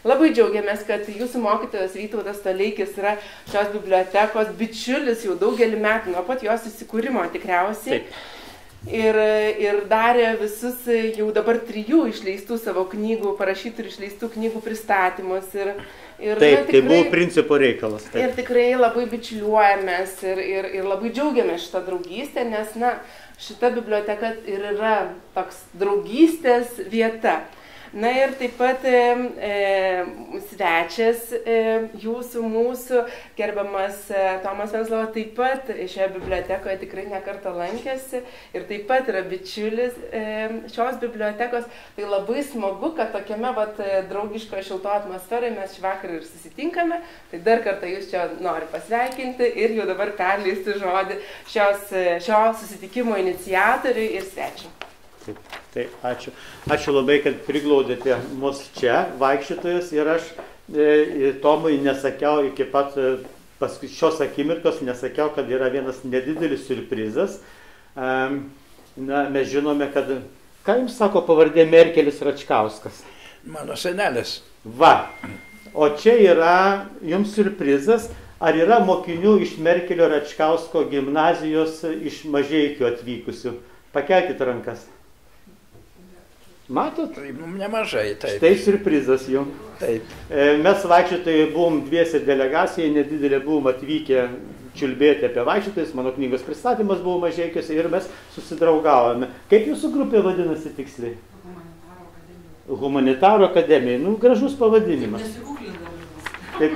labai džiaugiamės, kad jūsų mokytojas Vytautas Toleikis yra šios bibliotekos bičiulis jau daugelį metų, nuo pat jos įsikūrimo tikriausiai. Taip. Ir darė visus jau dabar 3 išleistų savo knygų, parašytų ir išleistų knygų pristatymus. Taip, tikrai, tai buvo principo reikalas. Taip. Ir tikrai labai bičiuliuojamės ir labai džiaugiamės šitą draugystę, nes šita biblioteka ir yra toks draugystės vieta. Na ir taip pat svečias jūsų, mūsų, gerbiamas Tomas Venclova, taip pat šioje bibliotekoje tikrai nekartą lankėsi ir taip pat yra bičiulis šios bibliotekos. Tai labai smagu, kad tokiame draugiškoje šilto atmosferoje mes šį vakarą ir susitinkame. Tai dar kartą jūs čia noriu pasveikinti ir jau dabar perleisti žodį šio susitikimo iniciatoriui ir svečiui. Tai ačiū. Ačiū labai, kad priglaudėte mus čia, vaikščiotojus, ir aš Tomui nesakiau iki pat šios akimirkos, nesakiau, kad yra vienas nedidelis surprizas. Mes žinome, kad, ką jums sako pavardė Merkelis Račkauskas? Mano senelis. Va, o čia yra jums surprizas, ar yra mokinių iš Merkelio Račkausko gimnazijos iš Mažeikių atvykusių? Pakelkite rankas. Matot? Nemažai, taip. Štai surprizas jums. Taip. Mes vaikščiotojai buvom dviese delegacijai, nedidelė buvom atvykę čiulbėti apie vaikščiotojus, mano knygos pristatymas buvo Mažeikiuose ir mes susidraugavome. Kaip jūsų grupė vadinasi tiksliai? Humanitaro akademija. Gražus pavadinimas. Taip,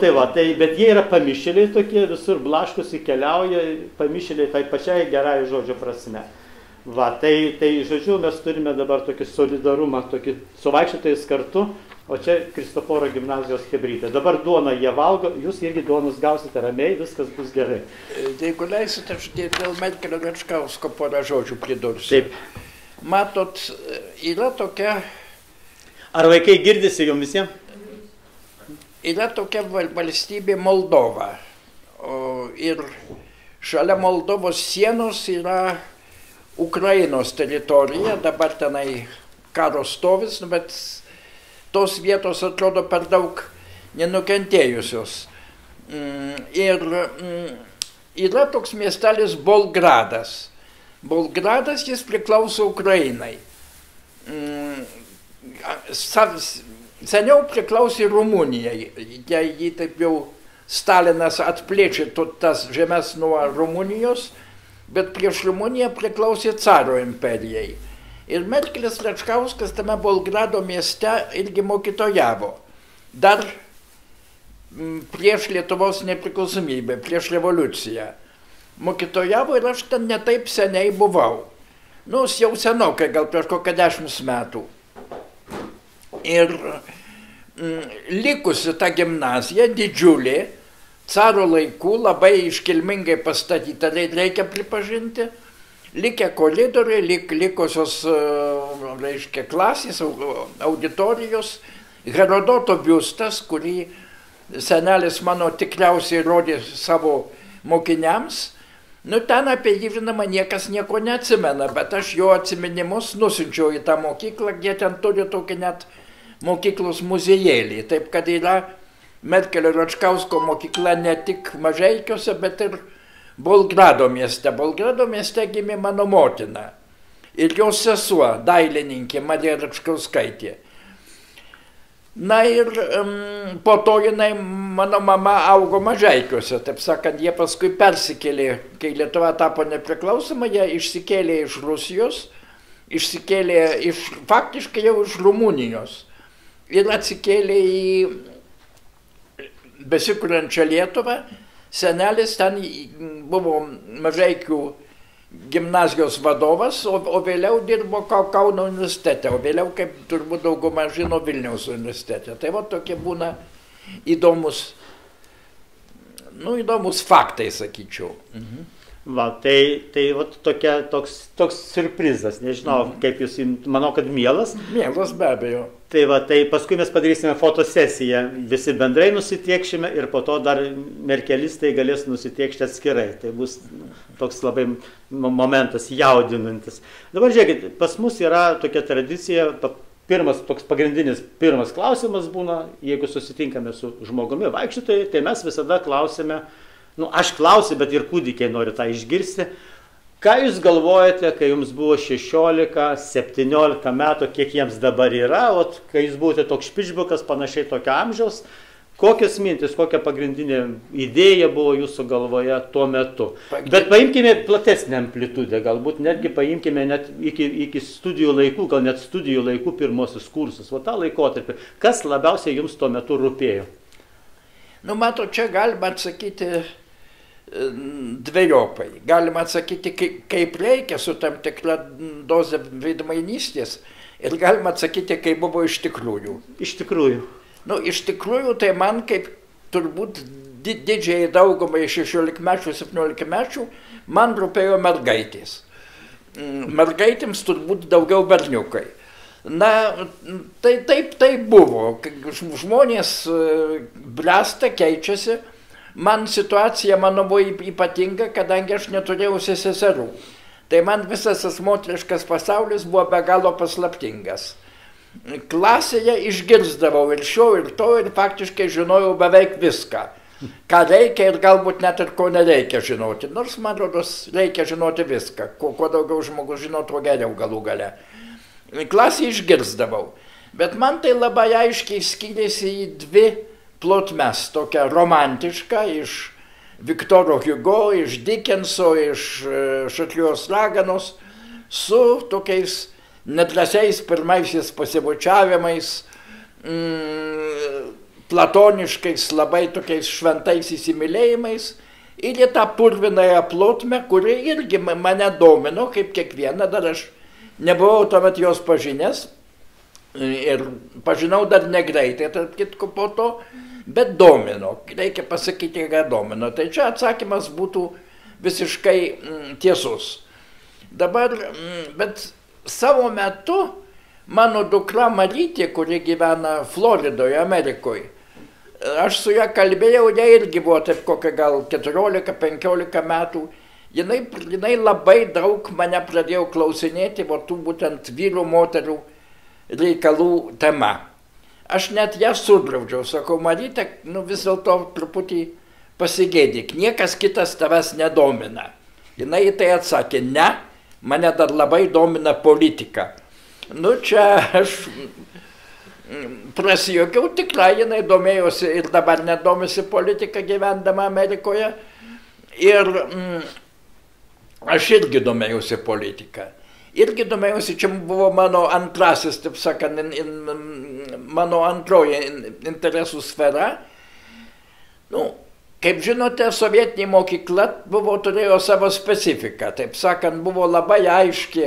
tai va, bet jie yra pamišėliai tokie, visur blaškosi, keliauja, pamišėliai tai pačiai gerai žodžio prasme. Va, tai žodžiu, mes turime dabar tokį solidarumą, tokį su vaikščiotojais kartu, o čia Kristoforo gimnazijos chebrytė. Dabar duoną jie valgo, jūs irgi duonus gausite ramiai, viskas bus gerai. Jeigu leisite, aš dėl Merkelio Račkausko porą žodžių pridursiu. Taip. Matot, yra tokia... Ar vaikai girdisi jums visiems? Yra tokia valstybė Moldova. Ir šalia Moldovos sienos yra Ukrainos teritorija, dabar tenai karo stovis, bet tos vietos atrodo per daug nenukentėjusios. Ir yra toks miestelis Bolgradas. Bolgradas jis priklauso Ukrainai. Seniau priklausė Rumunijai. Jį taip jau Stalinas atplėčė tas žemės nuo Rumunijos, bet prieš Rumuniją priklausė Caro imperijai. Ir Merkelis Račkauskas tame Bolgrado mieste irgi mokytojavo. Dar prieš Lietuvos nepriklausomybę, prieš revoliuciją. Mokytojavo ir aš ten netaip seniai buvau. Jau senokai, gal prieš kokią 10 metų. Ir likusi ta gimnazija, didžiulė, Caro laikų, labai iškilmingai pastatyta, reikia pripažinti, likę koridoriai, likusios, reiškia, klasės, auditorijos, Herodoto biustas, kurį senelis mano tikriausiai rodė savo mokiniams. Ten apie jį, žinoma, niekas nieko neatsimena, bet aš jo atsiminimus nusiunčiau į tą mokyklą, jie ten turi tokį net mokyklos muziejėlį, taip kad yra Merkelio Račkausko mokykla ne tik Mažeikiuose, bet ir Bolgrado mieste. Bolgrado mieste gimė mano motina ir jos sesuo, dailininkė Marija Račkauskaitė. Na ir po to jinai, mano mama, augo Mažeikiuose, taip sakant, jie paskui persikėlė, kai Lietuva tapo nepriklausoma, jie išsikėlė iš Rusijos, išsikėlė faktiškai jau iš Rumunijos ir atsikėlė į besikuriančią Lietuvą. Senelis ten buvo Mažeikių gimnazijos vadovas, o vėliau dirbo Kauno universitete, o vėliau, kaip turbūt dauguma žino, Vilniaus universitete. Tai va tokie būna įdomus faktai, sakyčiau. Va, tai va toks surprizas, nežinau, kaip jūs, manau, kad mielas. Mielas, be abejo. Tai va, tai paskui mes padarysime fotosesiją, visi bendrai nusitiekšime ir po to dar merkelistai galės nusitiekšti atskirai. Tai bus toks labai momentas jaudinantis. Dabar žiūrėkit, pas mus yra tokia tradicija toks pagrindinis pirmas klausimas būna, jeigu susitinkame su žmogumi vaikščiotojai, tai mes visada klausime, aš klausiu, bet ir kūdikiai nori tą išgirsti, ką jūs galvojate, kai jums buvo 16, 17 metų, kiek jiems dabar yra, o kai jūs buvote toks špičbukas, panašiai tokio amžiaus, kokios mintis, kokia pagrindinė idėja buvo jūsų galvoje tuo metu. Bet paimkime platesnę amplitudę, galbūt netgi paimkime net iki studijų laikų, gal net studijų laikų pirmosius kursus, o tą laikotarpį. Kas labiausiai jums tuo metu rūpėjo? Mato, čia galima atsakyti dvejopai. Galima atsakyti, kaip reikia su tam tikra doze veidmainystės ir galima atsakyti, kaip buvo iš tikrųjų. Iš tikrųjų. Iš tikrųjų, tai man kaip turbūt didžiai daugumai 16-mečių, 17-mečių, man rūpėjo mergaitės. Mergaitėms turbūt daugiau berniukai. Tai buvo. Žmonės bręsta, keičiasi. Man situacija, mano, buvo ypatinga, kadangi aš neturėjau seserų. Tai man visas tas moteriškas pasaulis buvo be galo paslaptingas. Klasėje išgirsdavau ir šio, ir to, ir faktiškai žinojau beveik viską. Ką reikia ir galbūt net ir ko nereikia žinoti. Nors, man rodos, reikia žinoti viską. Kuo daugiau žmogus žino, tuo geriau galų gale. Klasėje išgirsdavau. Bet man tai labai aiškiai skyrėsi į dvi plotmes. Tokia romantiška iš Viktoro Hugo, iš Dickenso, iš Šatlijos raganos, su tokiais nedrąsiais pirmaisiais pasibučiavimais, platoniškais, labai tokiais šventais įsimylėjimais ir į tą purvinąją plotmę, kuri irgi mane domino, kaip kiekviena, dar aš nebuvau tuomet jos pažinęs ir pažinau dar negreitai, tarp kitko po to, bet domino, reikia pasakyti, kad domino. Tai čia atsakymas būtų visiškai tiesus. Dabar, bet savo metu mano dukra Marytė, kuri gyvena Floridoje, Amerikoje, aš su ją kalbėjau, jie irgi buvo taip kokia gal 14-15 metų, jinai labai daug mane pradėjo klausinėti, tų būtent vyrų, moterų reikalų tema. Aš net ją sudraudžiau, sakau, Marytė, vis dėlto truputį pasigėdyk, niekas kitas tavęs nedomina. Jinai tai atsakė, ne. Mane dar labai domina politika. Čia aš prasijokiau, tikrai jinai domėjosi ir dabar nedomisi politika gyvendama Amerikoje. Ir aš irgi domėjausi politika. Irgi domėjausi, čia buvo mano antrasis, taip sakant, mano antroji interesų sfera. Kaip žinote, sovietinė mokykla turėjo savo specifiką. Taip sakant, buvo labai aiški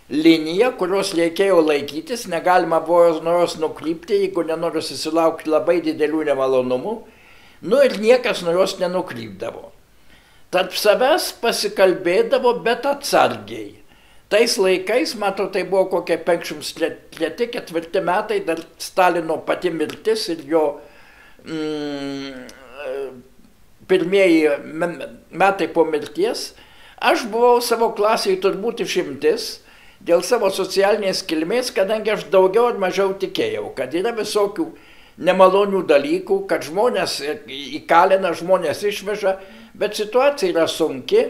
linija, kurios reikėjo laikytis, negalima buvo nuo jos nukrypti, jeigu nenori susilaukti labai didelių nemalonumų. Ir niekas nuo jos nenukrypdavo. Tarp savęs pasikalbėdavo, bet atsargiai. Tais laikais, matau, tai buvo kokie 53-54 metai, dar Stalino pati mirtis ir jo pirmieji metai po mirties, aš buvau savo klasėje turbūt išimtis dėl savo socialinės kilmės, kadangi aš daugiau ar mažiau tikėjau, kad yra visokių nemalonių dalykų, kad žmonės įkalina, žmonės išveža, bet situacija yra sunki,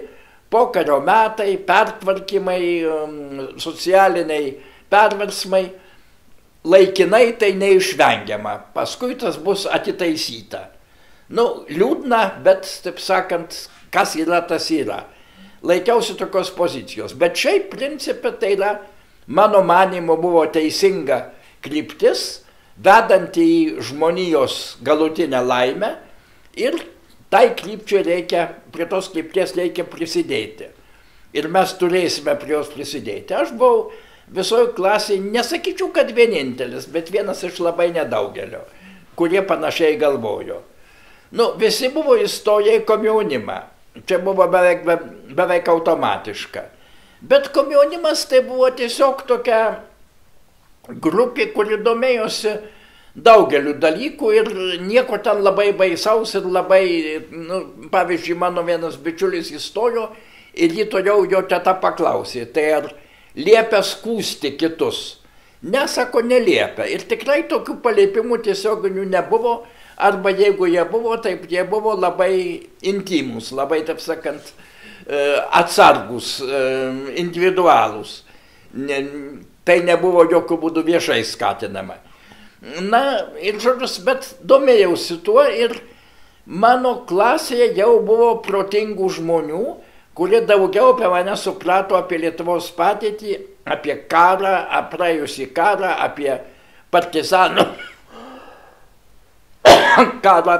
pokario metai, pertvarkymai, socialiniai perversmai, laikinai tai neišvengiama, paskui tas bus atitaisyta. Liūdna, bet, taip sakant, kas yra, tas yra. Laikiausi tokios pozicijos. Bet šiaip principė tai yra, mano manymu, buvo teisinga kryptis, vedanti į žmonijos galutinę laimę ir tai krypčiai reikia, prie tos krypties reikia prisidėti. Ir mes turėsime prie jos prisidėti. Aš buvau visoje klasėje, nesakyčiau, kad vienintelis, bet vienas iš labai nedaugelio, kurie panašiai galvojo. Visi buvo įstoję į komjaunimą. Čia buvo beveik automatiška. Bet komjaunimas tai buvo tiesiog tokia grupė, kuri domėjosi daugeliu dalykų ir nieko ten labai baisaus ir labai, pavyzdžiui, mano vienas bičiulis įstojo ir jį toliau jo teta paklausė, tai ar liepia skųsti kitus. Nesako, neliepia. Ir tikrai tokių paliepimų tiesioginių nebuvo, arba jeigu jie buvo, taip jie buvo labai intimus, labai, taip sakant, atsargus, individualūs. Tai nebuvo jokių būdų viešai skatinama. Na, ir žodžius, bet domėjausi tuo ir mano klasėje jau buvo protingų žmonių, kurie daugiau apie mane suprato apie Lietuvos padėtį, apie karą, praėjusį karą, apie partizanų karą,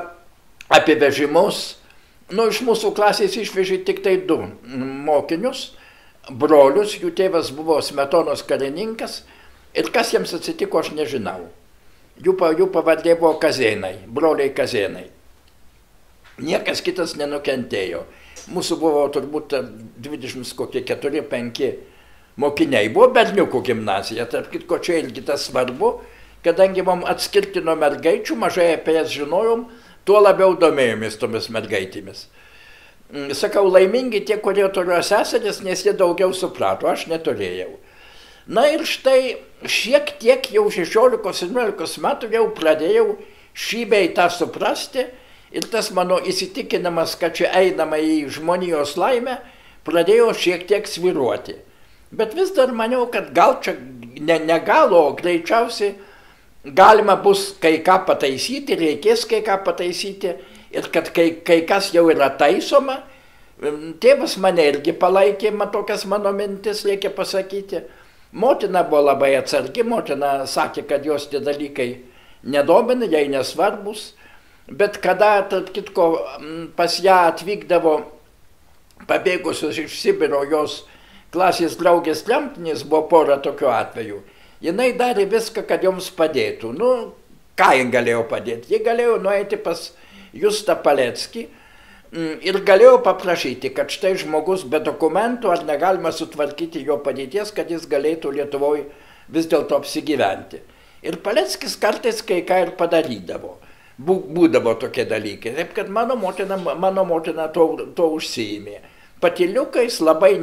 apie vežimus. Nu, iš mūsų klasės išvežė tik tai 2 mokinius, brolius, jų tėvas buvo Smetonos karininkas ir kas jiems atsitiko, aš nežinau. Jų pavardė buvo Kazėnai, broliai Kazėnai. Niekas kitas nenukentėjo. Mūsų buvo turbūt 24-5 mokiniai. Buvo berniukų gimnazija, tarp kitko čia irgi tas svarbu, kadangi mums atskirti nuo mergaičių, mažai apie jas žinojom, tuo labiau domėjomės tomis mergaitėmis. Sakau, laimingi tie, kurie turėjo seseris, nes jie daugiau suprato, aš neturėjau. Na ir štai šiek tiek jau 16-17 metų jau pradėjau šį bei tą suprasti ir tas mano įsitikinimas, kad čia einama į žmonijos laimę, pradėjo šiek tiek svyruoti. Bet vis dar maniau, kad gal čia ne gal, o greičiausiai galima bus kai ką pataisyti, reikės kai ką pataisyti ir kad kai kas jau yra taisoma. Tėvas mane irgi palaikė, tokias mano mintis reikia pasakyti. Motina buvo labai atsargi, motina sakė, kad jos tie dalykai nedomina, jai nesvarbus, bet kada, tarp kitko, pas ją atvykdavo pabėgusios iš Sibiro jos klasės draugės tremtinės, buvo pora tokių atvejų. Jinai darė viską, kad joms padėtų. Nu, ką jin galėjo padėti? Ji galėjo nueiti pas Justą Paleckį ir galėjau paprašyti, kad štai žmogus be dokumentų, ar negalima sutvarkyti jo padėties, kad jis galėtų Lietuvoje vis dėlto apsigyventi. Ir Paleckis kartais kai ką ir padarydavo. Būdavo tokie dalykai. Taip, kad mano motina to užsiėmė. Patyliukais labai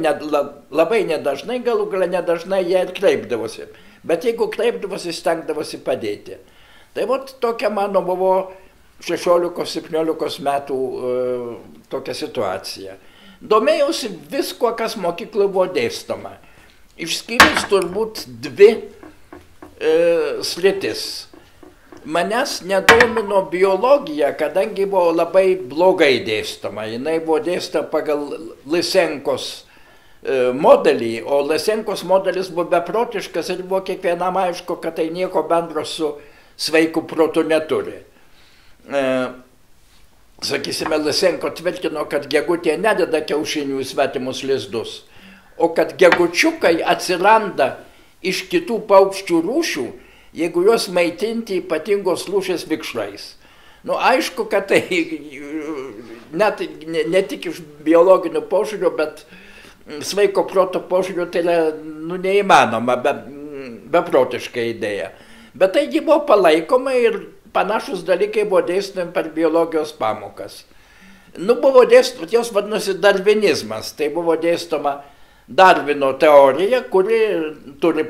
nedažnai, galų gale nedažnai jie ir kreipdavosi. Bet jeigu kreipdavosi, stengdavosi padėti. Tai vat tokia mano buvo 16-17 metų tokia situacija. Domėjausi visko, kas mokykloje buvo dėstoma. Išskyrus turbūt 2 sritis. Manęs nedomino biologija, kadangi buvo labai blogai dėstoma. Jinai buvo dėstoma pagal Lysenkos modelį, o Lysenkos modelis buvo beprotiškas ir buvo kiekvienam aišku, kad tai nieko bendro su sveiku protu neturi. Sakysime, Lysenko tvirtino, kad gegutė nededa kiaušinių į svetimus lizdus, o kad gegučiukai atsiranda iš kitų paukščių rūšių, jeigu juos maitinti ypatingos rūšies vikšrais. Nu, aišku, kad tai net ne tik iš biologinių požiūrių, bet sveiko proto požiūrių tai yra neįmanoma, beprotiška idėja. Bet taigi buvo palaikoma ir panašus dalykai buvo dėstomi per biologijos pamokas. Nu, buvo dėstoma, jos vadinosi darvinizmas, tai buvo dėstoma Darvino teorija, kuri turi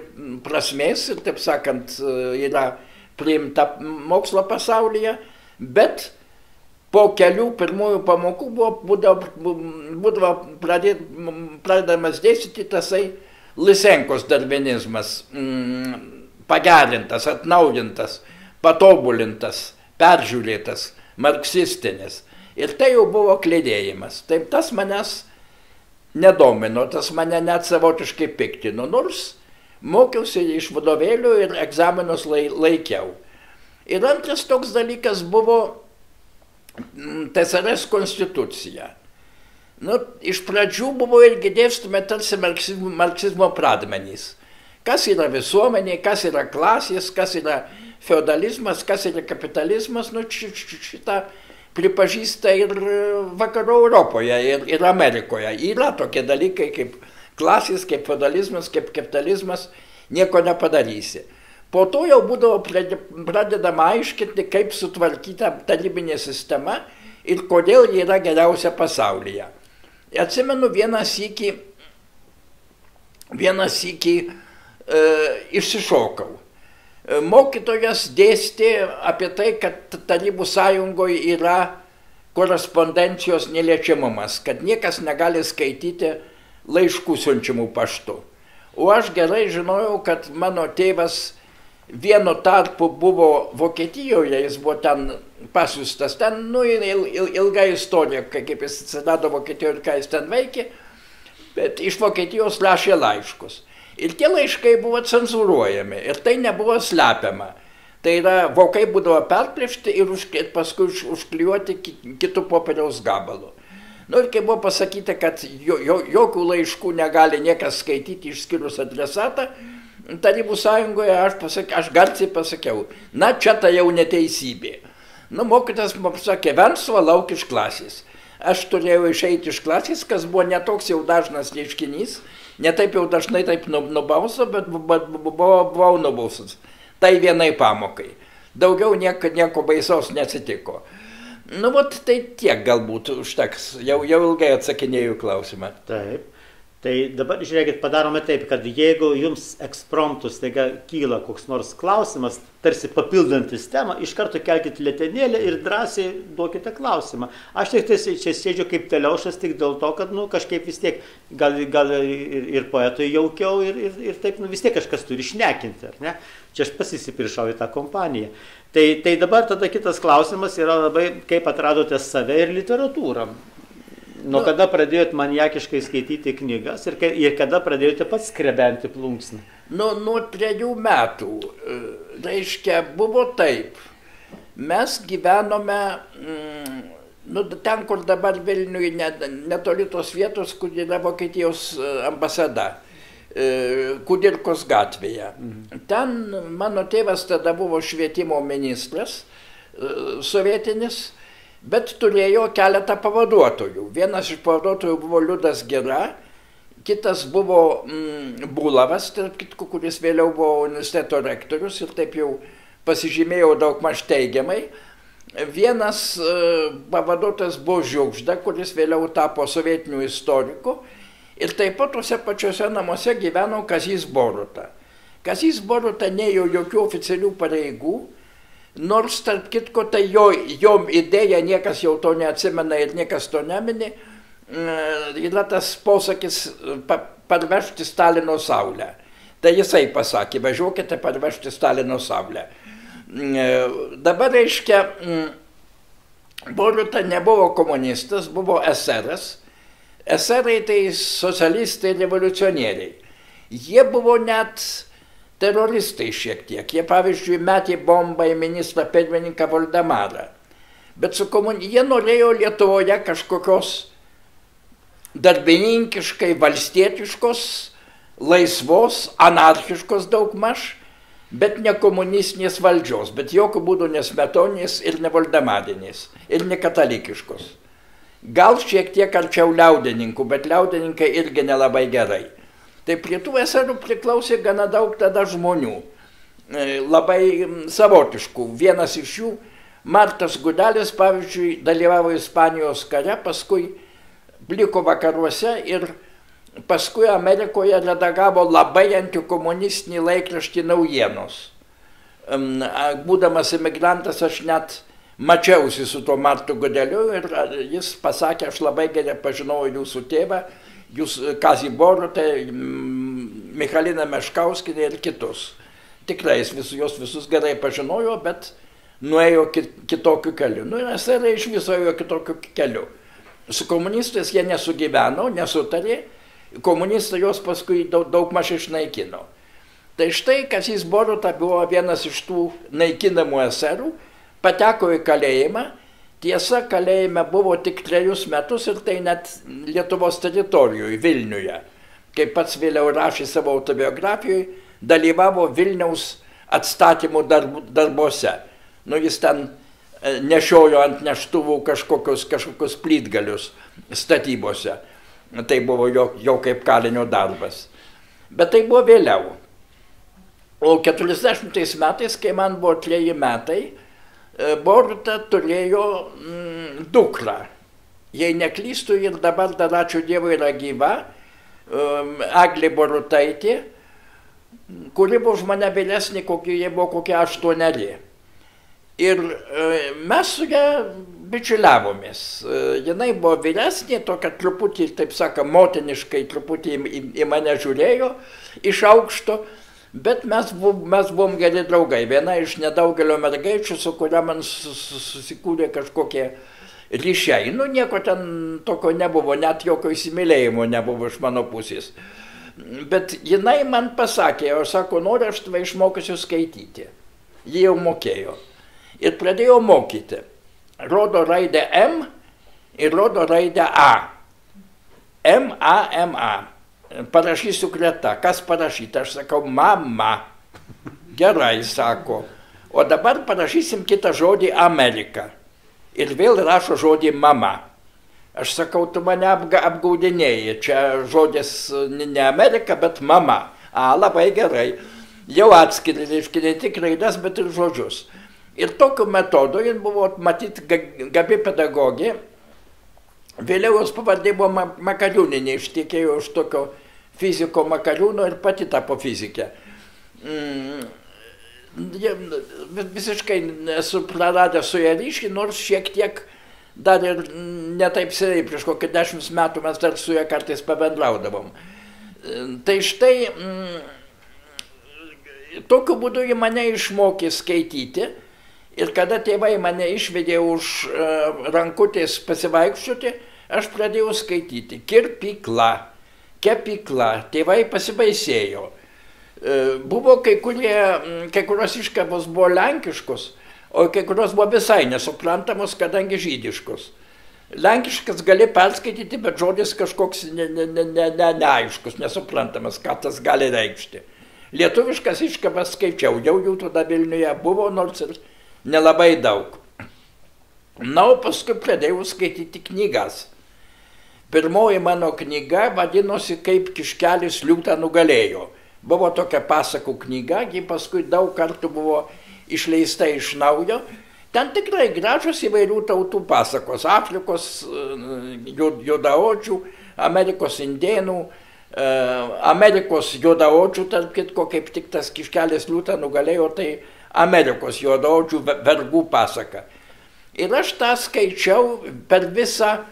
prasmės ir, taip sakant, yra priimta mokslo pasaulyje, bet po kelių pirmųjų pamokų būdavo pradedamas dėstyti tasai Lysenkos darvinizmas, pagerintas, atnaujintas, patobulintas, peržiūrėtas, marksistinis. Ir tai jau buvo klėdėjimas. Taip tas manęs nedomino, tas mane net savotiškai piktino, nors mokiausi iš vadovėlių ir egzaminus laikiau. Ir antras toks dalykas buvo TSRS konstitucija. Nu, iš pradžių buvo irgi dėstomi tarsi marksizmo pradmenys. Kas yra visuomenė, kas yra klasės, kas yra feodalizmas, kas yra kapitalizmas, nu šitą pripažįsta ir vakarų Europoje, ir Amerikoje. Yra tokie dalykai kaip klasės, kaip feodalizmas, kaip kapitalizmas, nieko nepadarysi. Po to jau būdavo pradedama aiškinti, kaip sutvarkyta tarybinė sistema ir kodėl ji yra geriausia pasaulyje. Atsimenu vieną sykį išsišokau. Mokytojas dėstė apie tai, kad Tarybų sąjungoje yra korespondencijos neliečiamumas, kad niekas negali skaityti laiškų siunčiamų paštu. O aš gerai žinojau, kad mano tėvas vienu tarpu buvo Vokietijoje, jis buvo ten pasiųstas, ten, ilga istorija, kaip jis atsirado Vokietijoje ir ką jis ten veikė, bet iš Vokietijos rašė laiškus. Ir tie laiškai buvo cenzūruojami, ir tai nebuvo slepiama. Tai yra, vokai būdavo perplėšti ir paskui užklijuoti kitų popieriaus gabalų. Ir kai buvo pasakyta, kad jokių laiškų negali niekas skaityti išskyrus adresatą, Tarybų sąjungoje aš garsiai pasakiau, na čia tai jau neteisybė. Mokytas man pasakė, Venclova, lauk iš klasės. Aš turėjau išeiti iš klasės, kas buvo netoks jau dažnas reiškinys, ne taip jau dažnai taip nubauso, bet buvau nubausas. Tai vienai pamokai. Daugiau nieko baisaus neatsitiko. Tai tiek galbūt užteks. Jau ilgai atsakinėjau klausimą. Taip. Tai dabar, žiūrėkit, padarome taip, kad jeigu jums ekspromptus taiga kyla koks nors klausimas, tarsi papildantis temą, iš karto kelkite letenėlę ir drąsiai duokite klausimą. Aš tik čia sėdžiu kaip Teliaušas tik dėl to, kad kažkaip vis tiek, gal ir poetui jaukiau ir taip, vis tiek kažkas turi šnekinti, ar ne? Čia aš pasisipiršau į tą kompaniją. Tai dabar tada kitas klausimas yra labai, kaip atradote save ir literatūrą. Nuo kada pradėjote maniakiškai skaityti knygas ir kada pradėjote pats skrebenti plunksną? Nuo 3 metų. Reiškia, buvo taip. Mes gyvenome ten, kur dabar Vilniuje, netoli tos vietos, kur yra Vokietijos ambasada, Kudirkos gatvėje. Ten mano tėvas tada buvo švietimo ministras, sovietinis, bet turėjo keletą pavaduotojų. Vienas iš pavaduotojų buvo Liudas Gira, kitas buvo Bulavas, tarp kitko, kuris vėliau buvo universiteto rektorius ir taip jau pasižymėjau daugmaž teigiamai. Vienas pavaduotojas buvo Žiugžda, kuris vėliau tapo sovietiniu istoriku. Ir taip pat tuose pačiuose namuose gyveno Kazys Boruta. Kazys Boruta neėjo jokių oficialių pareigų, nors, tarp kitko, tai jo idėja, niekas jau to neatsimena ir niekas to nemini, yra tas posakis parvežti Stalino saulę. Tai jisai pasakė, važiuokite parvežti Stalino saulę. Dabar, reiškia, Boruta nebuvo komunistas, buvo eseras. Eserai tai socialistai, revoliucionieriai. Jie buvo net teroristai šiek tiek. Jie, pavyzdžiui, metė bombą į ministrą pirmininką Voldemarą. Bet jie norėjo Lietuvoje kažkokios darbininkiškai, valstietiškos, laisvos, anarchiškos daugmaž, bet ne komunistinės valdžios, bet jokių būdų nesmetoninės ir ne voldemarinės, ir ne katalikiškos. Gal šiek tiek arčiau liaudininkų, bet liaudininkai irgi nelabai gerai. Tai prie tų eserų priklausė gana daug tada žmonių, labai savotiškų. Vienas iš jų, Martas Gudelis, pavyzdžiui, dalyvavo Ispanijos kare, paskui liko vakaruose ir paskui Amerikoje redagavo labai antikomunistinį laikraštį Naujienos. Būdamas emigrantas, aš net mačiausi su tuo Martu Gudeliu ir jis pasakė, aš labai gerai pažinojau jūsų tėvą, jūs Kazį Borutą, Michaliną Meškauskinę ir kitus. Tikrai juos visus gerai pažinojo, bet nuėjo kitokiu keliu. Ir eserai iš viso ėjo kitokiu keliu. Su komunistais jie nesugyveno, nesutarė, komunistai juos paskui daugmaž išnaikino. Tai štai Kazys Boruta buvo vienas iš tų naikinamų eserų, pateko į kalėjimą. Tiesa, kalėjime buvo tik 3 metus ir tai net Lietuvos teritorijoje, Vilniuje. Kaip pats vėliau rašė savo autobiografijoje, dalyvavo Vilniaus atstatymų darbuose. Jis ten nešiojo ant neštuvų kažkokius plytgalius statybose. Tai buvo jo kaip kalinio darbas. Bet tai buvo vėliau. O 40 metais, kai man buvo 3 metai, Boruta turėjo dukrą. Jei neklystu, ir dabar dar ačiū Dievui yra gyva, Eglė Borutaitė. kuri buvo už mane vėlesnė, jie buvo kokie 8. Ir mes su ją bičiuliavomės. Jinai buvo vyresnė, tokia truputį, taip sakant, motiniškai truputį į mane žiūrėjo iš aukšto, bet mes buvom geri draugai. Viena iš nedaugelio mergaičių, su kuria man susikūrė kažkokie ryšiai. Nu, nieko ten tokio nebuvo, net jokio įsimylėjimo nebuvo iš mano pusės. Bet jinai man pasakė, o sako, noriu aš tave išmokysiu skaityti. Ji jau mokėjo. Ir pradėjo mokyti. Rodo raidę M ir rodo raidę A. M, A, M, A. Parašysiu greta. Kas parašyta? Aš sakau, mama. Gerai, sako. O dabar parašysim kitą žodį Amerika. Ir vėl rašo žodį mama. Aš sakau, tu mane apgaudinėjai. Čia žodis ne Amerika, bet mama. A, labai gerai. Jau atskiri, reiškia, ne tik raidas, bet ir žodžius. Ir tokiu metodu jin buvo, matyt, gabi pedagogė. Vėliau jos pavardė buvo Makariūnienė, ištekėjo už tokio fiziko Makariūno ir pati tapo fizikė. Visiškai esu praradęs su ją ryšį, nors šiek tiek dar ir netaip seniai, prieš kokį 10 metų mes dar su ją kartais pabendraudavom. Tai štai, tokiu būdu ji mane išmokė skaityti. Ir kada tėvai mane išvedė už rankutės pasivaikščioti, aš pradėjau skaityti. Kirpykla, kepykla, tėvai pasibaisėjo. Buvo kai kurios iškabos buvo lenkiškos, o kai kurios buvo visai nesuprantamos, kadangi žydiškos. Lenkiškas gali perskaityti, bet žodis kažkoks neaiškus, nesuprantamas, ką tas gali reikšti. Lietuviškas iškabas skaičiau, jau jų tada Vilniuje buvo, nors ir nelabai daug. Na, o paskui pradėjau skaityti knygas. Pirmoji mano knyga vadinosi Kaip kiškelis liūtą nugalėjo. Buvo tokia pasakų knyga, ji paskui daug kartų buvo išleista iš naujo. Ten tikrai gražios įvairių tautų pasakos. Afrikos juodaodžių, Amerikos indėnų, Amerikos juodaodžių, tarp kitko, kaip tik tas kiškelis liūtą nugalėjo, tai Amerikos juodaodžių vergų pasaka. Ir aš tą skaičiau per visą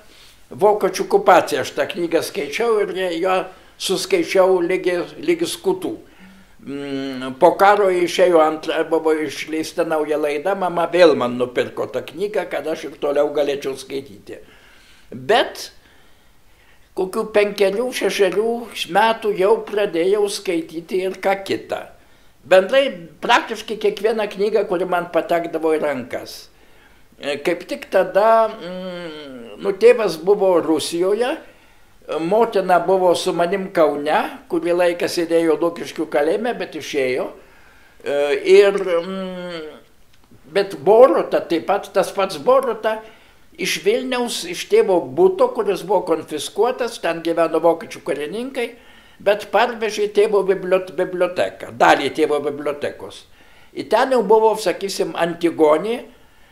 vokiečių okupaciją. Aš tą knygą skaičiau ir ją suskaičiau lygi skutų. Po karo išėjo buvo išleista nauja laida, mama vėl man nupirko tą knygą, kad aš ir toliau galėčiau skaityti. Bet kokių 5-6 metų jau pradėjau skaityti ir ką kitą. Bendrai praktiškai kiekvieną knygą, kuri man patekdavo į rankas. Kaip tik tada, tėvas buvo Rusijoje, motina buvo su manim Kaune, kurį laiką sėdėjo Lukiškių kalėjime, bet išėjo. Bet Boruta, taip pat tas pats Boruta, iš Vilniaus, iš tėvo buto, kuris buvo konfiskuotas, ten gyveno vokiečių karininkai, bet parvežė tėvo biblioteką, dalį tėvo bibliotekos. Ir ten jau buvo, sakysim, Antigonė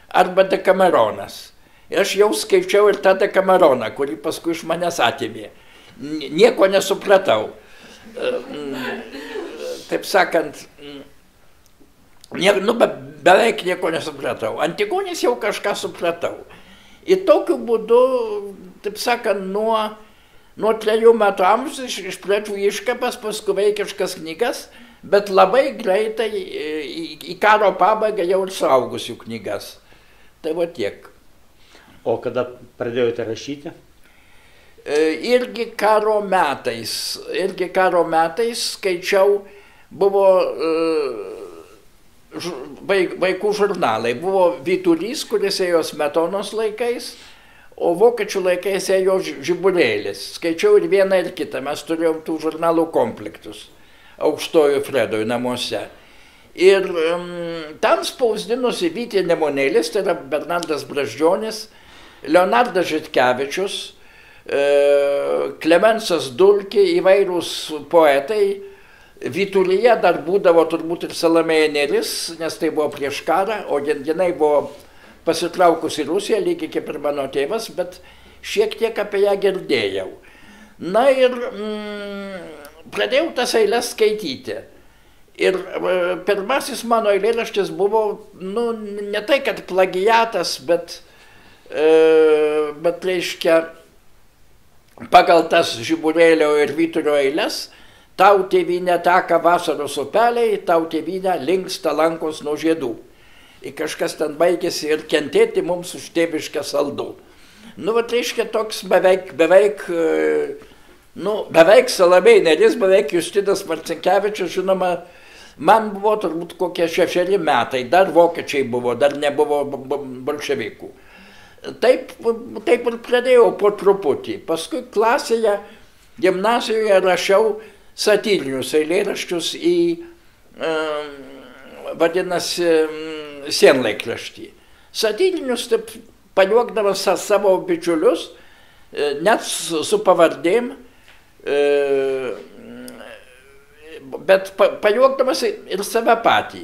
arba Dekameronas. Ir aš jau skaičiau ir tą Dekameroną, kurį paskui iš manęs atėmė. Nieko nesupratau. Taip sakant, beveik nieko nesupratau. Antigonės jau kažką supratau. Ir tokiu būdu, taip sakant, nuo 3 metų amžiaus iš pradžių iškapas, paskui vaikiškas knygas, bet labai greitai į karo pabaigą jau ir suaugusių knygas. Tai va tiek. O kada pradėjote rašyti? Irgi karo metais skaičiau, buvo vaikų žurnalai. Buvo Vyturys, kuris ėjo Smetonos laikais, o vokiečių laikais ėjo Žiburėlis. Skaičiau ir vieną ir kitą. Mes turėjom tų žurnalų komplektus Aukštojo Fredoj namuose. Ir ten spausdinosi Vytė Nemunėlis, tai yra Bernardas Brazdžionis, Leonardas Žitkevičius, Klemensas Dulkė, įvairūs poetai. Vyturyje dar būdavo turbūt ir Salomėja Nėris, nes tai buvo prieš karą, o jinai buvo pasitraukusi į Rusiją, lygiai kaip ir mano tėvas, bet šiek tiek apie ją girdėjau. Na ir pradėjau tas eiles skaityti. Ir pirmasis mano eilėraštis buvo, nu, ne tai, kad plagiatas, bet reiškia, pagal tas Žiburėlio ir Vyturio eiles, tau tėvynė teka vasaros upeliai, tau tėvynė linksta lankos nuo žiedų. Ir kažkas ten baigėsi ir kentėti mums už tėviškę saldų. Nu, va, reiškia, toks beveik Salomėja Nėris, beveik Justinas Marcinkevičius, žinoma, man buvo turbūt kokie 6 metai, dar vokiečiai buvo, dar nebuvo bolševikų. Taip ir pradėjau po truputį. Paskui klasėje, gimnazijoje rašiau satyrinius eilėraščius į, vadinasi, sienlaikraštį. Satyrinius taip pajuokdamas savo bičiulius, net su pavardėm, bet pajuokdamas ir save patį.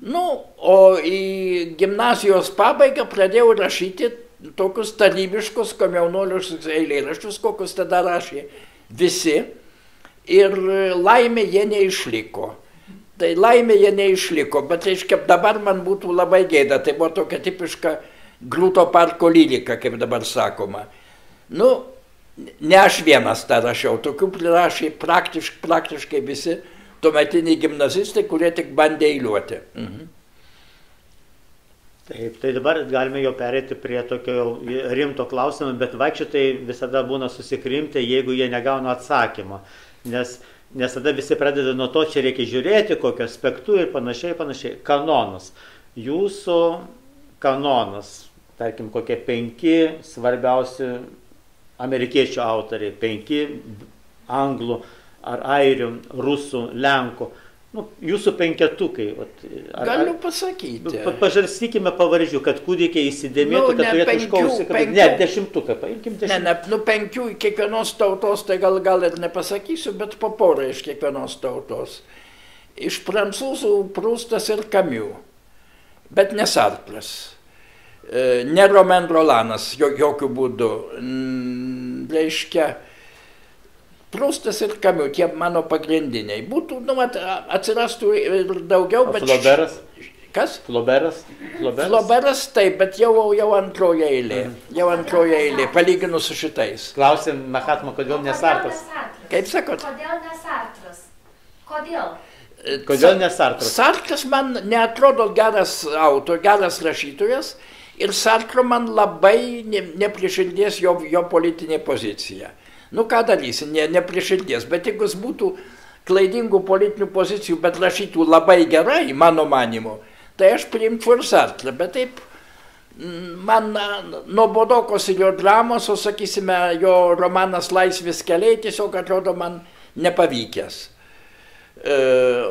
Nu, o į gimnazijos pabaigą pradėjau rašyti tokius tarybiškus komjaunuoliškus eilėraščius, kokius tada rašė visi, ir laimė jie neišliko. Tai laimė jie neišliko, bet reiškia, dabar man būtų labai gėda, tai buvo tokia tipiška Grūto parko lyrika, kaip dabar sakoma. Nu, ne aš vienas tą rašiau, tokių prirašė praktiškai visi tuometiniai gimnazistai, kurie tik bandė eiliuoti. Taip, tai dabar galime jau perėti prie tokio rimto klausimo, bet vaikščiotojai visada būna susikrimti, jeigu jie negauna atsakymo. Nes tada visi pradeda nuo to, čia reikia žiūrėti, kokiu aspektu ir panašiai. Kanonas. Jūsų kanonas, tarkim, kokie 5 svarbiausi amerikiečių autoriai, 5 anglų ar airių, rusų, lenkų. Nu, jūsų 5-tukai. Galiu pasakyti. Pažarstykime pavardžių, kad kūdikiai įsidėmėtų, kad turėtų išklausyti. Ne, 10-tuką, paimkim 10. Ne, 5 kiekvienos tautos, tai gal ir nepasakysiu, bet po porą iš kiekvienos tautos. Iš prancūzų Prustas ir Camus, bet ne Sartras. Ne Romain Rolanas, jokių būdų. Reiškia, Prustas ir Camus, tie mano pagrindiniai. Būtų, nu, atsirastų ir daugiau, bet... Flauberas? Kas? Flauberas? Flauberas taip, bet jau antroje eilė. Jau antroje eilė, palyginus su šitais. Klausim Mahatma, kodėl ne Sartras? Kaip sakot? Kodėl ne Sartras? Kodėl? Kodėl ne Sartras? Sartras man neatrodo geras autorius, geras rašytojas ir Sartro man labai neprieširdies jo politinė pozicija. Nu, ką darysi, ne prie širdies, bet jeigu jis būtų klaidingų politinių pozicijų, bet rašytų labai gerai, mano manimu, tai aš priimčiau ir Sartrą, bet taip, man nuobodokos ir jo dramos, o sakysime, jo romanas Laisvės keliai tiesiog atrodo man nepavykęs.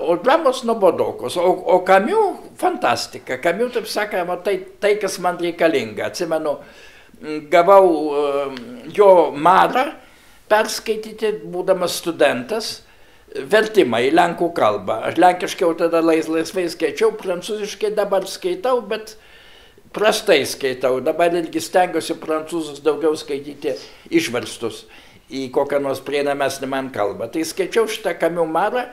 O dramos nuobodokos, o Camus fantastika, Camus, taip sakoma, tai kas man reikalinga. Atsimenu, gavau jo Marą, perskaityti, būdamas studentas, vertimą į lenkų kalbą. Aš lenkiškai jau tada laisvai skaičiau, prancūziškai dabar skaitau, bet prastai skaitau. Dabar irgi stengiuosi prancūzus daugiau skaityti išverstus į kokią nors prieinamesnę man kalbą. Tai skaičiau šitą Camus Marą,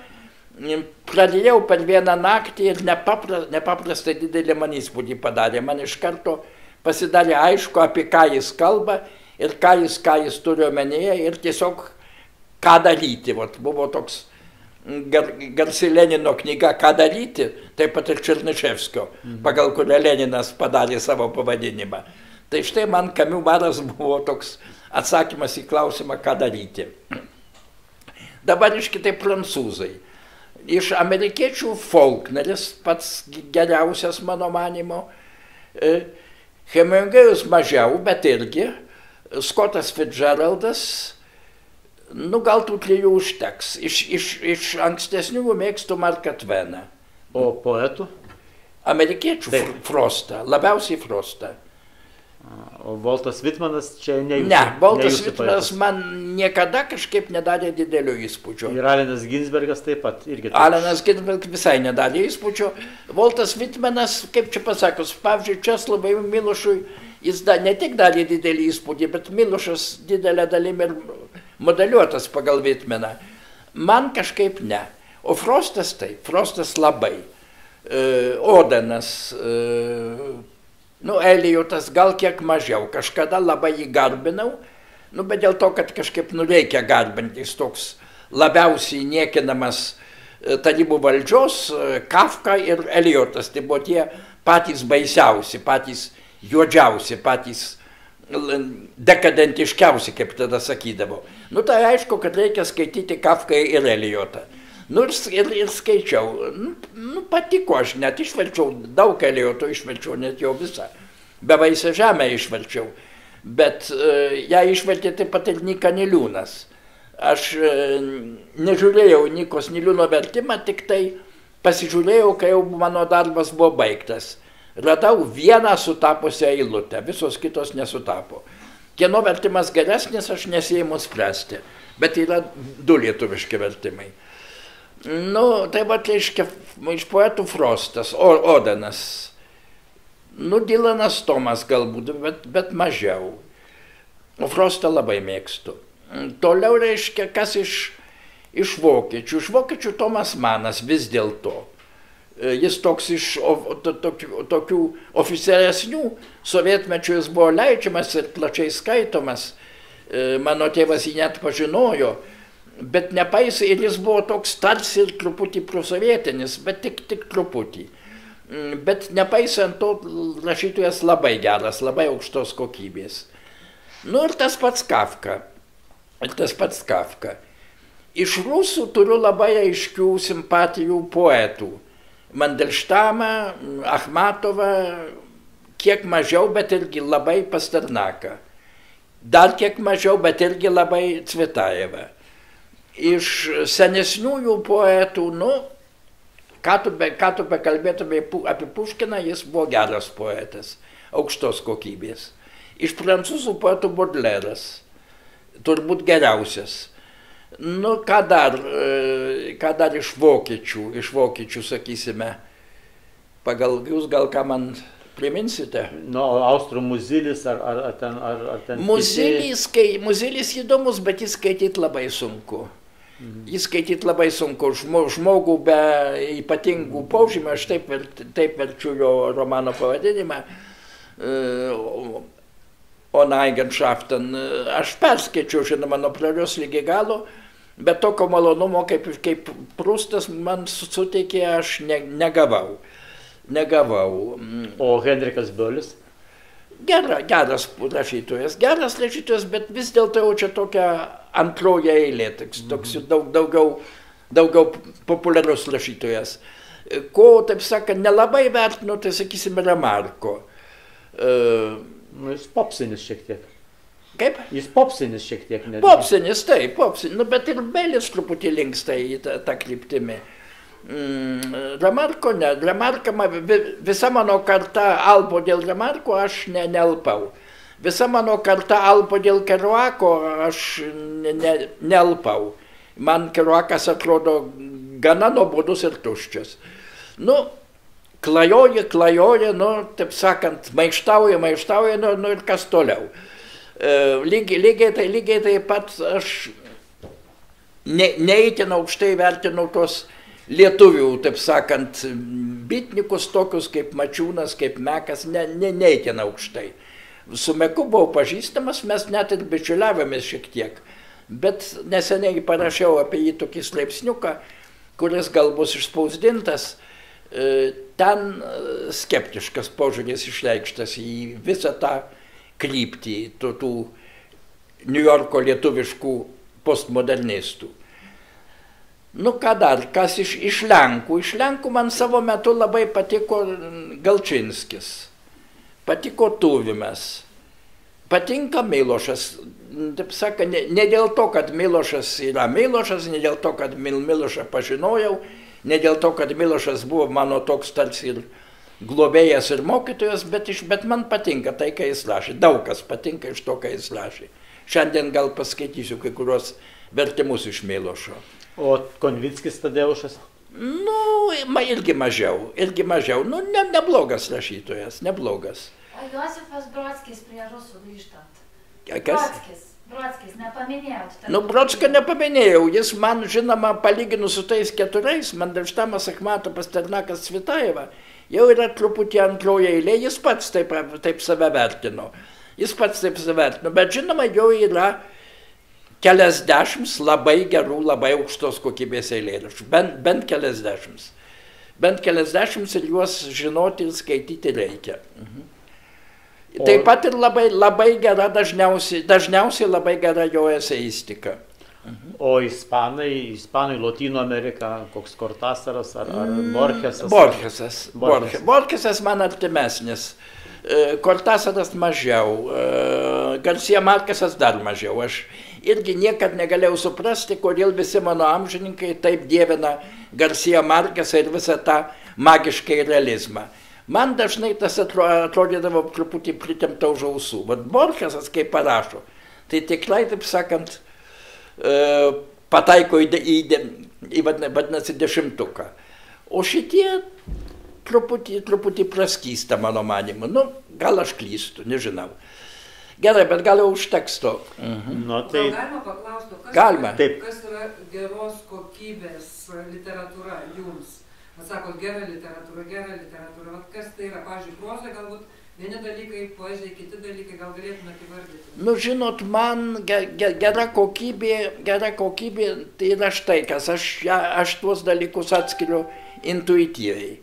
pradėjau per vieną naktį ir nepaprastai didelį man įspūdį padarė. Man iš karto pasidarė aišku, apie ką jis kalba, ir ką jis turi omenyje ir tiesiog ką daryti. Vat, buvo toks garsi Lenino knyga Ką daryti, taip pat ir Černyševskio, pagal kurią Leninas padarė savo pavadinimą. Tai štai man Camus Maras buvo toks atsakymas į klausimą, ką daryti. Dabar iš kitaip prancūzai. Iš amerikiečių Faulkneris, pats geriausias mano manimo, Hemingwayus mažiau, bet irgi, Scottas Fitzgeraldas, nu gal tų 3 užteks. Iš ankstesnių mėgstu Marką Tveną. O poetų? Amerikiečių Frostą, labiausiai Frostą. O Voltas Vitmanas čia ne jūsų? Ne, Voltas Vitmanas man niekada kažkaip nedarė didelio įspūdžio. Ir Alenas Ginsbergas taip pat irgi. Alenas Ginsbergas visai nedarė įspūdžio. Voltas Vitmanas, kaip čia pasakus, pavyzdžiui, Česlovui Milošui, jis ne tik darė didelį įspūdį, bet Milošas didelę dalim ir modeliuotas pagal Vitmeną. man kažkaip ne. O Frostas taip, Frostas labai. Odenas, Elijotas gal kiek mažiau. Kažkada labai jį garbinau, bet dėl to, kad kažkaip reikia garbinti, jis toks labiausiai niekinamas tarybų valdžios, Kafka ir Elijotas. Tai buvo tie patys baisiausi, patys juodžiausi, patys dekadentiškiausi, kaip tada sakydavo. Tai aišku, kad reikia skaityti Kafką ir Elijotą. Ir skaičiau. Patiko, aš net išverčiau, daug Elijoto išverčiau, net jau visą. Bevaisę žemę išverčiau. Bet ją išvertė taip pat ir Nyka Niliūnas. Aš nežiūrėjau Nykos Niliūno vertimą, tik tai pasižiūrėjau, kai jau mano darbas buvo baigtas. Radau vieną sutapusią eilutę, visos kitos nesutapo. Kieno vertimas geresnis, aš nesiimu spręsti, bet yra 2 lietuviški vertimai. Tai va, reiškia, iš poetų Frostas, Odenas, Dylanas Tomas galbūt, bet mažiau. O Frostą labai mėgstu. Toliau, reiškia, kas iš vokiečių. Iš vokiečių Tomas Manas vis dėlto. Jis toks iš tokių oficialesnių sovietmečių jis buvo leidžiamas ir plačiai skaitomas. Mano tėvas jį net pažinojo, bet nepaisai, ir jis buvo toks tarsi ir truputį prosovietinis, bet tik truputį. Bet nepaisant to, rašytojas labai geras, labai aukštos kokybės. Ir tas pats Kafka. Iš rusų turiu labai aiškių simpatijų poetų. Mandelštamą, Achmatovą, kiek mažiau, bet irgi labai Pasternaką. Dar kiek mažiau, bet irgi labai Cvetajevą. Iš senesniųjų poetų, ką tu bekalbėtumai apie Puškiną, jis buvo geras poetas, aukštos kokybės. Iš prancūzų poetų Baudelaires, turbūt geriausias. Ką dar iš vokiečių, sakysime, jūs gal ką man priminsite? Austrų Muzilis ar ten... Muzilis įdomus, bet jis skaityti labai sunku. Žmogų be ypatingų požymių, aš taip verčiu jo romano pavadinimą, Oneigenschaften. Aš perskaičiau, žinoma, nuo pradžios lygi galo, bet tokio malonumo, kaip Prustas man suteikė, aš negavau. O Henrikas Bölis? Geras rašytojas, bet vis dėlto jau čia tokia antroji eilė, toks daugiau populiarus rašytojas. Ko, taip sakant, nelabai vertinu, tai sakysime, Remarko. Jis popsinis šiek tiek. Kaip? Jis popsinis šiek tiek. Popsinis, taip, bet ir Belis truputį linksta į tą kryptimį. Remarko ne. Visa mano karta alpo dėl Remarko, aš nealpau. Visa mano karta alpo dėl Kerouako, aš nealpau. Man Kerouakas atrodo gana nuobodus ir tuščias. Klajoja, taip sakant, maištauja, ir kas toliau. Lygiai taip pat aš neįtin aukštai vertinau tos lietuvių, taip sakant, bitnikus tokius kaip Mačiūnas, kaip Mekas, neįtin aukštai. Su Meku buvau pažįstamas, mes net ir bičiuliavomės šiek tiek, bet neseniai parašiau apie jį tokį straipsniuką, kuris gal bus išspausdintas. Ten skeptiškas požiūris išreikštas į visą tą kryptį tų Niujorko lietuviškų postmodernistų. Ką dar, kas iš Lenkų? Iš Lenkų man savo metu labai patiko Galčinskis, patiko Tuvimas, patinka Milošas. Taip sakant, ne dėl to, kad Milošas yra Milošas, ne dėl to, kad Milošą pažinojau, ne dėl to, kad Milošas buvo mano toks tarsi ir globėjas ir mokytojas, bet man patinka tai, ką jis rašė. Daug kas patinka iš to, ką jis rašė. Šiandien gal paskaitysiu kai kuriuos vertimus iš Milošo. O Konvickis Tadeušas? Irgi mažiau. Neblogas rašytojas, neblogas. O Josifas Brodskis prie rusų grįžtant? Kas? Brodskis, nepaminėjot. Nu, Brodskio nepaminėjau, jis man, žinoma, palyginus su tais 4, Mandelštamas, Achmato, Pasternakas, Cvitaeva, jau yra truputį antroje eilė, jis pats taip save vertino. Bet žinoma, jau yra keliasdešimt labai gerų, labai aukštos kokybės eilėraščių, bent keliasdešimt. Bent keliasdešimt ir juos žinoti ir skaityti reikia. Taip pat ir labai gera, dažniausiai labai gera jo eseistika. O ispanai, Lotynų Amerika, koks Kortasaras ar Borgesas. Borgesas? Borgesas man artimesnis. Kortasaras mažiau, Garcia Marquesas dar mažiau. Aš irgi niekad negalėjau suprasti, kodėl visi mano amžininkai taip dievina Garcia Marquesą ir visą tą magišką realizmą. Man dažnai tas atrodydavo truputį pritempta už ausų. Vat Borgesas, kaip parašo, tai tikrai, taip sakant, pataiko į vadinasi 10. O šitie truputį praskysta mano manimu. Nu, gal aš klystu, nežinau. Gerai, bet gal jau užteks to. No, tai... Galima paklausti, kas yra geros kokybės literatūra jums? Mes sakot, gera literatūra. Vat kas tai yra? Pavyzdžiui, proza galbūt vieni dalykai, poezija, kiti dalykai, gal galėtumėte įvardyti? Nu, žinot, man gera kokybė tai yra štai kas. Aš tuos dalykus atskiriu intuityviai.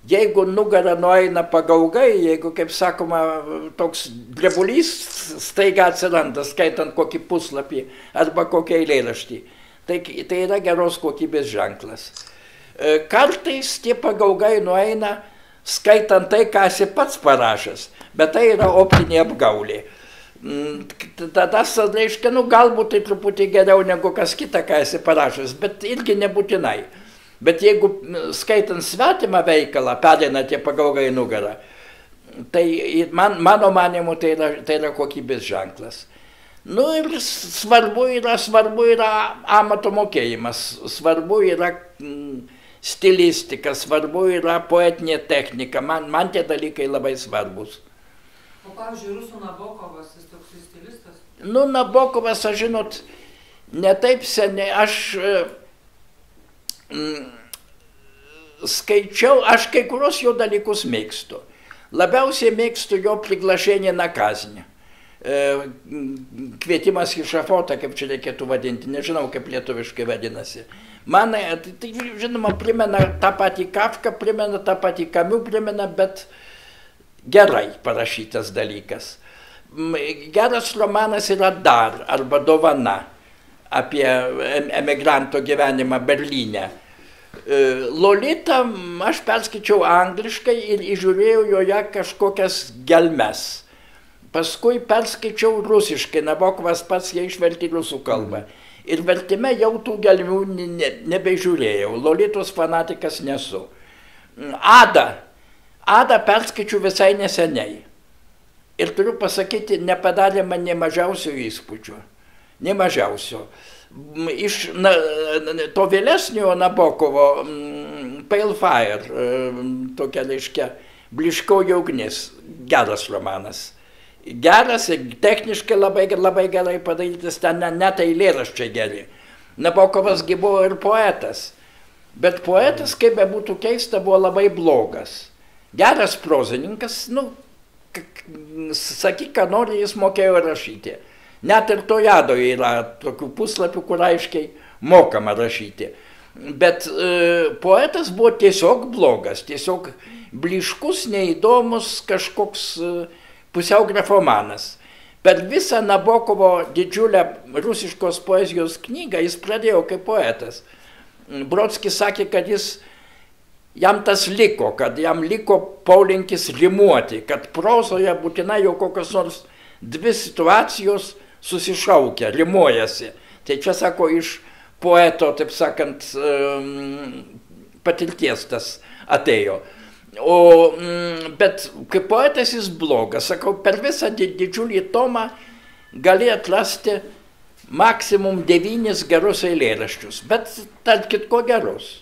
Jeigu nugara nueina pagaugai, jeigu, kaip sakoma, toks drebulys staiga atsiranda, skaitant kokį puslapį arba kokį eilėraštį, tai yra geros kokybės ženklas. Kartais tie pagaugai nueina skaitant tai, ką esi pats parašęs, bet tai yra optinė apgaulė. Tas reiškia, nu galbūt tai truputį geriau negu kas kita, ką esi parašęs, bet irgi nebūtinai. Bet jeigu skaitant svetimą veikalą pereina tie pagaugai nugarą, tai mano manimu tai yra kokybės ženklas. Nu ir svarbu yra amato mokėjimas, svarbu yra stilistika, svarbu yra poetinė technika, man tie dalykai labai svarbus. O pavyzdžiui, rusų Nabokovas, jis toks stilistas? Nu, Nabokovas, aš žinot, ne taip seniai, skaičiau, aš kai kurios jo dalykus mėgstu. Labiausiai mėgstu jo priglašenį na kaznį. Kvietimas į šafotą, kaip čia reikėtų vadinti, nežinau, kaip lietuviškai vadinasi. Man, tai žinoma, primena tą patį Kafką, primena tą patį Kamiu, primena, bet gerai parašytas dalykas. Geras romanas yra Dar arba Dovana apie emigranto gyvenimą Berlyne. Lolitą aš perskaičiau angliškai ir įžiūrėjau joje kažkokias gelmes. Paskui perskaičiau rusiškai, Nabokovas pats ją išvertė rusų kalbą. Ir vertime jau tų gelmių nebežiūrėjau, Lolitos fanatikas nesu. Adą perskaičiau visai neseniai. Ir turiu pasakyti, nepadarė man nė mažiausio įspūdžio. Nė mažiausio. Iš to vėlesnio Nabokovo, Pale Fire, tokia reiškia, Bliškoji ugnis, geras romanas. Geras ir techniškai labai gerai padarytas, ten net eilėraščiai geri. Nabokovas gi buvo ir poetas, bet poetas, kaip bebūtų keista, buvo labai blogas. Geras prozininkas, nu, sakyk, ką nori, jis mokėjo rašyti. Net ir Tojadoje yra tokių puslapių, kur aiškiai mokama rašyti. Bet poetas buvo tiesiog blogas, tiesiog bliškus, neįdomus, kažkoks pusiau grafomanas. Per visą Nabokovo didžiulę rusiškos poezijos knygą jis pradėjo kaip poetas. Brodskis sakė, kad jam tas liko, kad jam liko polinkis rimuoti, kad prozoje būtinai jau kokios nors dvi situacijos susišaukia, rimuojasi. Tai čia, sako, iš poeto, taip sakant, patirties tas atėjo. Bet kaip poetas jis blogas, sakau, per visą didžiulį tomą gali atrasti maksimum 9 gerus eilėraščius, bet tarp kitko gerus.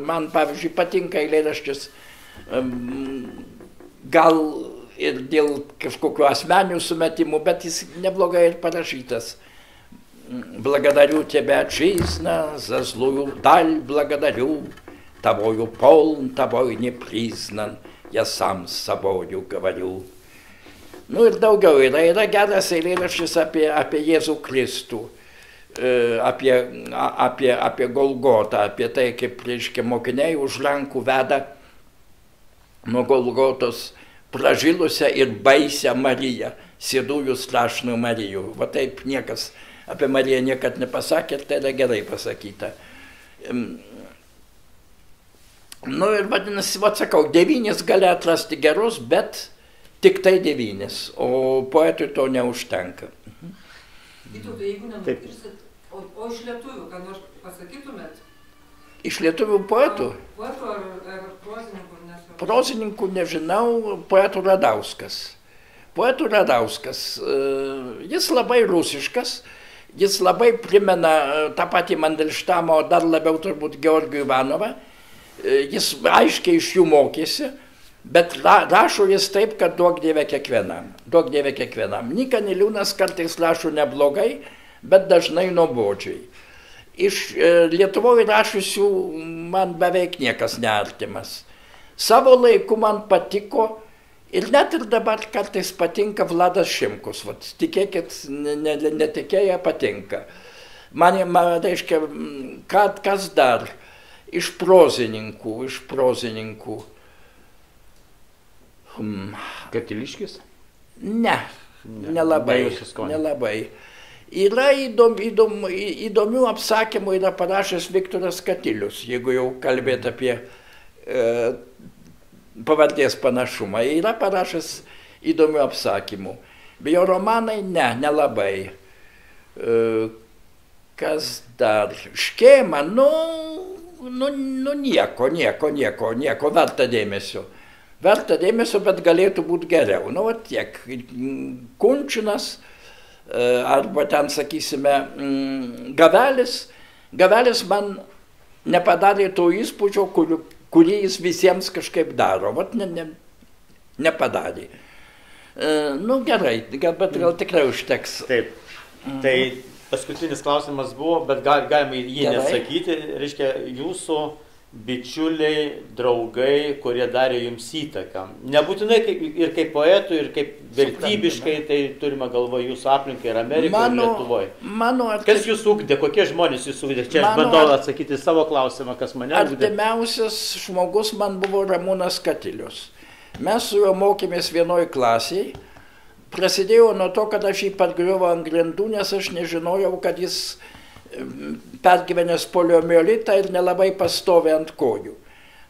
Man, pavyzdžiui, patinka eilėraštis gal ir dėl kažkokių asmeninių sumetimų, bet jis neblogai ir parašytas. Благодарю тебя, отчизна, за злую даль благодарю, тобою полн, тобой не признан, я сам с собою говорю. Nu ir daugiau, yra geras eilėraštis apie Jėzų Kristų, apie Golgotą, apie tai, kaip, reiškia, mokiniai už rankų veda nuo Golgotos pražilusią ir baisią Mariją, sėdųjų strašnų Marijų. Va taip niekas apie Mariją niekad nepasakė, ir tai yra gerai pasakyta. Nu ir vadinasi, sakau, 9 gali atrasti gerus, bet tik tai 9, o poetui to neužtenka. Vytautai, jeigu nenukirsit, o iš lietuvių, ką nors pasakytumėt? Iš lietuvių poetų? Poetų ar prozininkų? Prozininkų nežinau, poetų Radauskas. Poetų Radauskas, jis labai rusiškas, jis labai primena tą patį Mandelštamo, dar labiau turbūt Georgijų Ivanovą, jis aiškiai iš jų mokėsi, bet rašo jis taip, kad duok Dieve kiekvienam. Duok Dieve kiekvienam. Nyka Niliūnas kartais rašo neblogai, bet dažnai nuobodžiai. Iš Lietuvoje rašusių man beveik niekas neartimas. Savo laiku man patiko ir net ir dabar kartais patinka Vladas Šimkus. Vat, tikėkit, netikėję patinka. Man reiškia, kas dar iš prozininkų. Katiliškis? Ne, nelabai. Yra įdomių apsakymų, yra parašęs Viktoras Katilius, jeigu jau kalbėt apie pavardės panašumą. Yra parašęs įdomių apsakymų. Bet jo romanai nelabai. Kas dar? Škėma, nieko, verta dėmesio. Verta dėmesio, bet galėtų būti geriau. Nu, va tiek. Kunčinas, arba ten, sakysime, Gavelis. Gavelis man nepadarė to įspūdžio, kurį jis visiems kažkaip daro. Vat nepadarė. Nu gerai, bet gal tikrai užteks. Taip. Tai paskutinis klausimas buvo, bet galima jį nesakyti. Reiškia, jūsų bičiuliai, draugai, kurie darė jums įtaką. Nebūtinai ir kaip poetų, ir kaip vertybiškai, tai turime galvoje jūsų aplinkai ir Amerikoje, ir Lietuvoje. Kas jūs ugdė, kokie žmonės jūs ugdė? Čia aš bandau atsakyti savo klausimą, kas mane ugdė. Artimiausias žmogus man buvo Ramūnas Katilius. Mes su juo mokėmės vienoj klasiai. Prasidėjo nuo to, kad aš jį pargriuvau ant grindų, nes aš nežinojau, kad jis pergyvenęs poliomielitą ir nelabai pastovi ant kojų.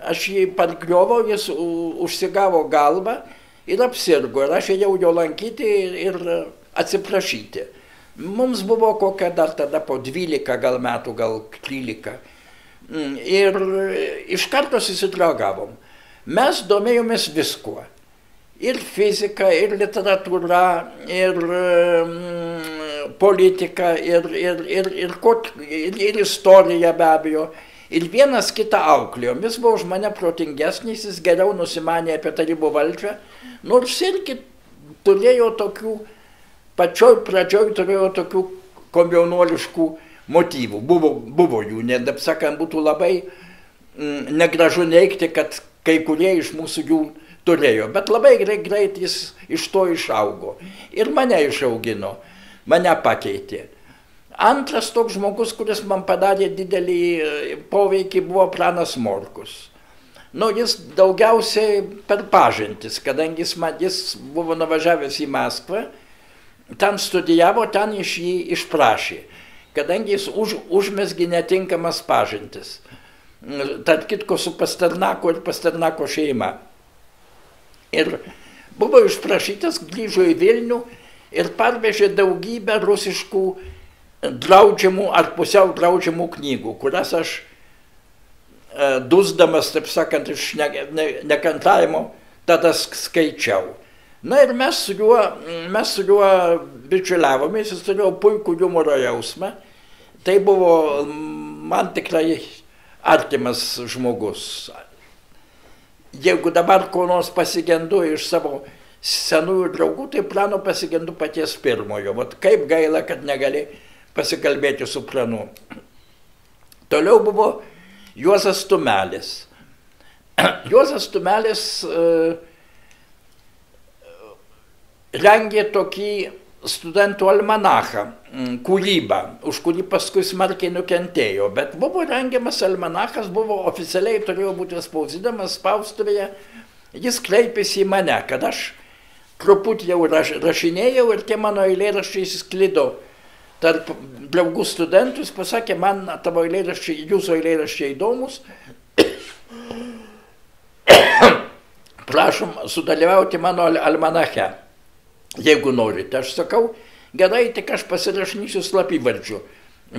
Aš jį pargriuvau, jis užsigavo galvą ir apsirgo. Ir aš ėjau jo lankyti ir atsiprašyti. Mums buvo kokia dar tada po 12 gal metų, gal 13. Ir iš karto susidraugavom. Mes domėjomės viskuo. Ir fizika, ir literatūra, ir politika, ir istorija be abejo. Ir vienas kitą auklėjom. Jis buvo už mane protingesnis, jis geriau nusimanė apie tarybų valdžią. Nors irgi turėjo tokių, pačioj pradžioj turėjo tokių komjaunuoliškų motyvų. Buvo jų, taip sakant, būtų labai negražu neigti, kad kai kurie iš mūsų jų turėjo, bet labai greit jis iš to išaugo. Ir mane išaugino, mane pakeitė. Antras toks žmogus, kuris man padarė didelį poveikį, buvo Pranas Morkus. Nu, jis daugiausiai per pažintis, kadangi jis buvo nuvažiavęs į Maskvą, ten studijavo, ten iš jį išprašė, kadangi jis užmesgė netinkamas pažintis. Tarp kitko su Pasternako ir Pasternako šeima. Ir buvo išprašytas, grįžo į Vilnių ir parvežė daugybę rusiškų draudžiamų ar pusiau draudžiamų knygų, kurias aš dusdamas, taip sakant, iš nekantravimo tada skaičiau. Na ir mes su juo bičiuliavomės, jis turėjo puikų humoro jausmą. Tai buvo man tikrai artimas žmogus. Jeigu dabar ko nors pasigendu iš savo senųjų draugų, tai Prano pasigendu paties pirmojo. Vat kaip gaila, kad negali pasikalbėti su Pranu. Toliau buvo Juozas Tumelis. Juozas Tumelis rengė tokį studentų almanachą, kūrybą, už kurį paskui smarkiai nukentėjo. Bet buvo rengiamas almanachas, buvo oficialiai turėjo būti spausdinamas spaustuvėje. Jis kreipėsi į mane, kad aš truputį jau rašinėjau ir tie mano eilėraščiai sklido tarp draugų studentų. Jis pasakė, man tavo eilėraščiai, jūsų eilėraščiai įdomus. Prašom sudalyvauti mano almanache, jeigu norite. Aš sakau, gerai, tik aš pasirašysiu slapyvardžiu.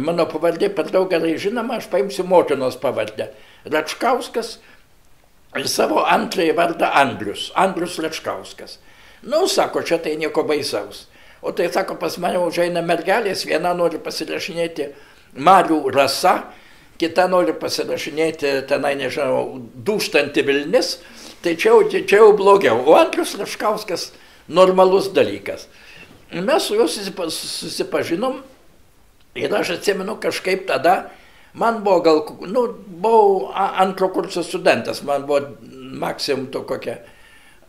Mano pavardė per daug gerai žinoma, aš paimsiu motinos pavardę. Račkauskas ir savo antrąjį vardą Andrius. Andrius Račkauskas. Nu, sako, čia tai nieko baisaus. O tai, sako, pas mane užeina mergelės, viena nori pasirašinėti Marių Rasa, kita nori pasirašinėti, tenai, nežinau, Dūštanti Vilnis, tai čia jau blogiau. O Andrius Račkauskas normalus dalykas. Mes su juo susipažinom ir aš atsimenu kažkaip tada, man buvo gal, buvau antro kurso studentas, man buvo maksimum to kokia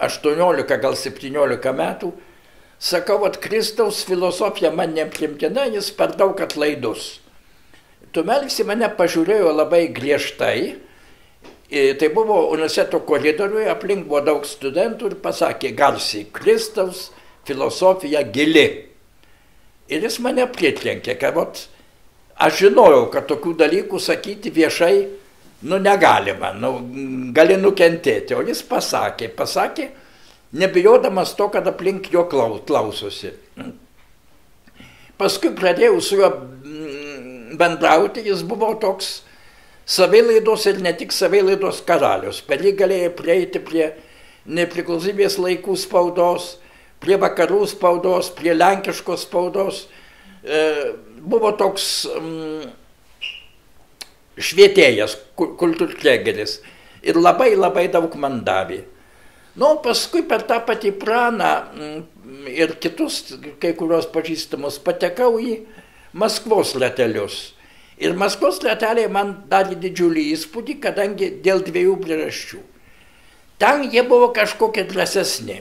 18, gal 17 metų. Sakau, kad Kristaus filosofija man neprimtina, jis per daug atlaidus. Tumelis į mane pažiūrėjo labai griežtai, tai buvo universiteto koridoriuje, aplink buvo daug studentų ir pasakė garsiai, Kristaus filosofija gili. Ir jis mane pritrenkė, kad aš žinojau, kad tokių dalykų sakyti viešai, negalima, gali nukentėti. O jis pasakė, nebijodamas to, kad aplink jo klausosi. Paskui pradėjau su juo bendrauti, jis buvo toks savilaidos ir ne tik savilaidos karalius. Per jį galėjo prieiti prie nepriklausomybės laikų spaudos, prie vakarų spaudos, prie lenkiškos spaudos. Buvo toks švietėjas, kultūrträgeris ir labai daug man davė. Paskui per tą patį Praną ir kitus, kai kurios pažįstamus, patekau į Maskvos ratelius. Ir Maskvos rateliai man darė didžiulį įspūdį, kadangi dėl dviejų priežasčių. Ten jie buvo kažkokie drąsesni.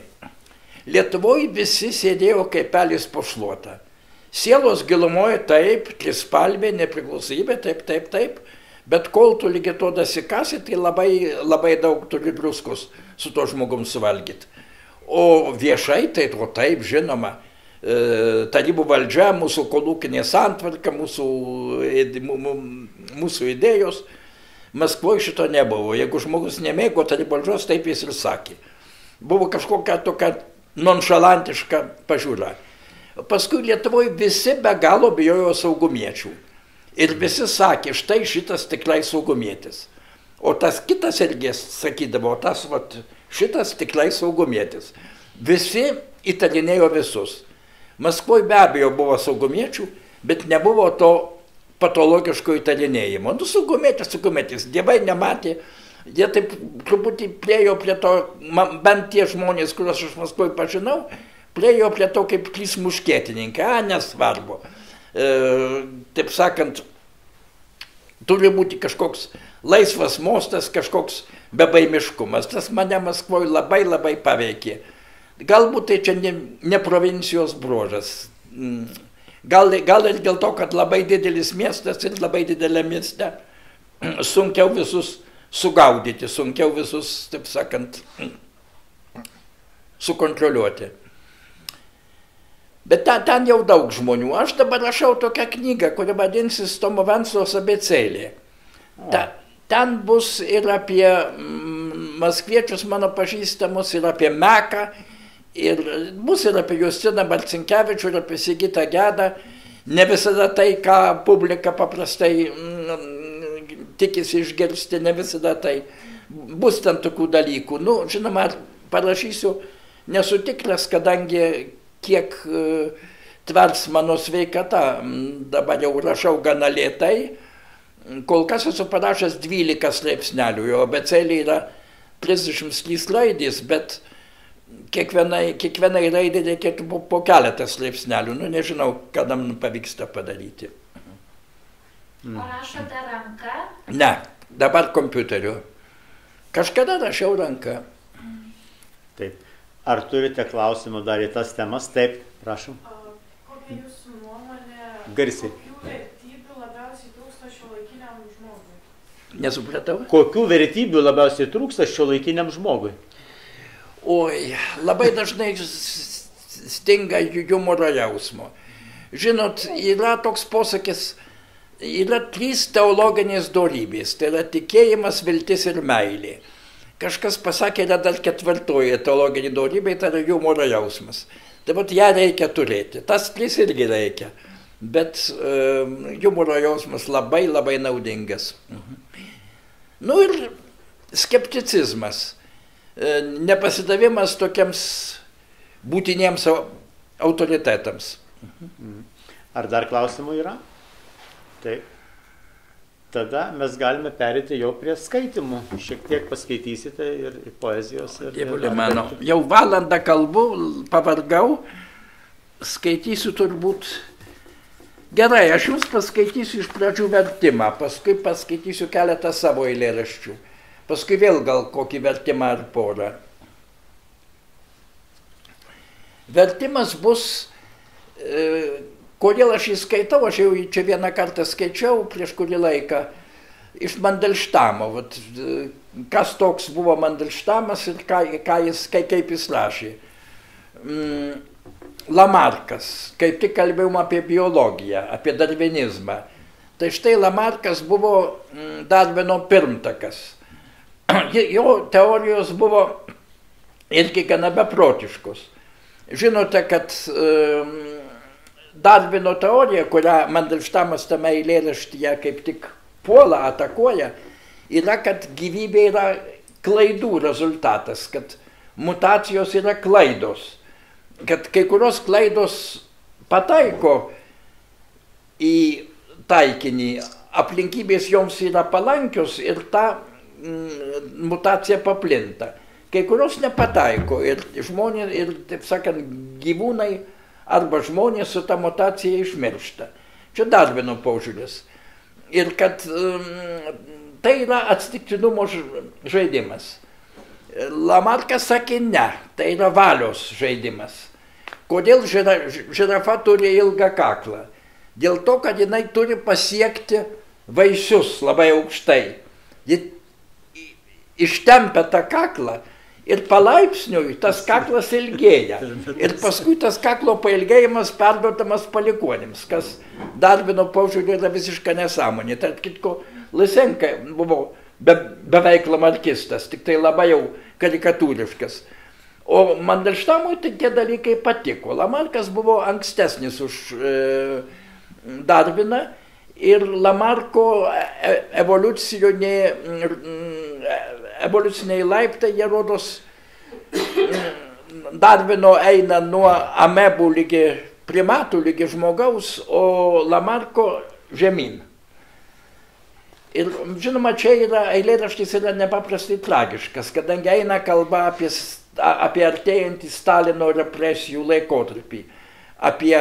Lietuvoje visi sėdėjo kaip pelės po šluotą. Sielos gilumoje taip, trispalvė, nepriklausomybė, taip. Bet kol tu lygiai to dasikasi, tai labai daug turi druskos su to žmogum suvalgyti. O viešai tai to taip, žinoma, tarybų valdžia, mūsų kolūkinė santvarka, mūsų idėjos. Maskvoje šito nebuvo. Jeigu žmogus nemėgo tarybų valdžios, taip jis ir sakė. Buvo kažkokia tokia nonšalantiška pažiūra. Paskui Lietuvoje visi be galo bijojo saugumiečių. Ir visi sakė, štai šitas tikrai saugumietis. O tas kitas irgi sakydavo, šitas tikrai saugumietis. Visi įtarinėjo visus. Maskvoje be abejo buvo saugumiečių, bet nebuvo to patologiško įtarinėjimo. Saugumietis, dievai nematė, jie taip truputį priejo prie to, bent tie žmonės, kuriuos aš Maskvoje pažinau, priejo prie to kaip trys muškietininkai, nesvarbu. Taip sakant, turi būti kažkoks laisvas mostas, kažkoks bebaimiškumas. Tas mane Maskvoje labai paveikė. Galbūt tai čia ne provincijos bruožas. Gal ir dėl to, kad labai didelis miestas ir labai didelė mieste sunkiau visus sugaudyti, sunkiau visus, taip sakant, sukontroliuoti. Bet ten jau daug žmonių. Aš dabar rašau tokią knygą, kuri vadinsis Tomo Venclovos abėcėlė. Ten bus ir apie maskviečius mano pažįstamus, ir apie Meką, ir bus ir apie Justiną Marcinkevičių, ir apie Sigitą Gedą. Ne visada tai, ką publika paprastai tikisi išgirsti, ne visada tai. Bus ten tokių dalykų. Žinoma, parašysiu, nesu tikras, kadangi kiek tvers mano sveikata, dabar jau rašau gana lėtai, kol kas esu parašęs 12 straipsnelių, jo abėcėlė yra 33 raidės, bet kiekvienai raidai reikėtų po keletas laipsnelių. Nu, nežinau, kada man pavyksta padaryti. O rašote ranka? Ne, dabar kompiuteriu. Kažkada rašiau ranka. Taip. Ar turite klausimų dar į tas temas? Taip, prašom. Kokia jūsų nuomonė? Garsiai. Kokių vertybių labiausiai trūksta šiuolaikiniam žmogui? Nesupratau? Kokių vertybių labiausiai trūksta šiuolaikiniam žmogui? Oi, labai dažnai stinga humoro jausmo. Žinot, yra toks posakis, yra 3 teologinės dorybės, tai yra tikėjimas, viltis ir meilė. Kažkas pasakė, yra dar 4 teologinė dorybė, tai yra humoro jausmas. Tai vat ją reikia turėti, tas 3 irgi reikia, bet humoro jausmas labai labai naudingas. Nu ir skepticizmas, nepasidavimas tokiems būtiniems autoritetams. Ar dar klausimų yra? Taip. Tada mes galime perėti jau prie skaitimų. Šiek tiek paskaitysite ir poezijos. Dievulė mano, jau valandą kalbu, pavargau, skaitysiu turbūt. Gerai, aš jums paskaitysiu iš pradžių vertimą, paskui paskaitysiu keletą savo eilėraščių, paskui vėl gal kokį vertimą ar porą. Vertimas bus... Kodėl aš jį skaitau, aš jau čia vieną kartą skaičiau prieš kurį laiką, iš Mandelštamo. Vat, kas toks buvo Mandelštamas ir kaip jis rašė. Lamarcas, kaip tik kalbėjom apie biologiją, apie darvinizmą. Tai štai Lamarcas buvo Darvino pirmtakas. Jo teorijos buvo irgi gana beprotiškos. Žinote, kad Darvino teorija, kurią Mandelštamas tame eilėraštyje kaip tik puola, atakuoja, yra, kad gyvybė yra klaidų rezultatas, kad mutacijos yra klaidos, kad kai kurios klaidos pataiko į taikinį, aplinkybės joms yra palankios ir ta mutacija paplinta. Kai kurios nepataiko ir žmonės, ir, taip sakant, gyvūnai arba žmonės su ta mutacija išmiršta. Čia Darvino požiūris. Ir kad tai yra atsitiktinumo žaidimas. Lamarcas sakė ne, tai yra valios žaidimas. Kodėl žirafa turi ilgą kaklą? Dėl to, kad jinai turi pasiekti vaisius labai aukštai. Ji ištempia tą kaklą. Ir palaipsniui tas kaklas ilgėja. Ir paskui tas kaklo pailgėjimas perduodamas palikuonims, kas Darvino požiūrį yra visiška nesąmonė. Tarp kitko, Lysenka buvo beveik lamarkistas, tik tai labai jau karikatūriškas. O Mandelštamui tai tie dalykai patiko. Lamarcas buvo ankstesnis už Darviną ir Lamarko evoliuciniai laiptai, jie rodos, Darvino eina nuo amebų lygi primatų, lygi žmogaus, o Lamarko žemyn. Ir žinoma, čia yra, eilėraštis yra nepaprastai tragiškas, kadangi eina kalba apie artėjantį Stalino represijų laikotarpį, apie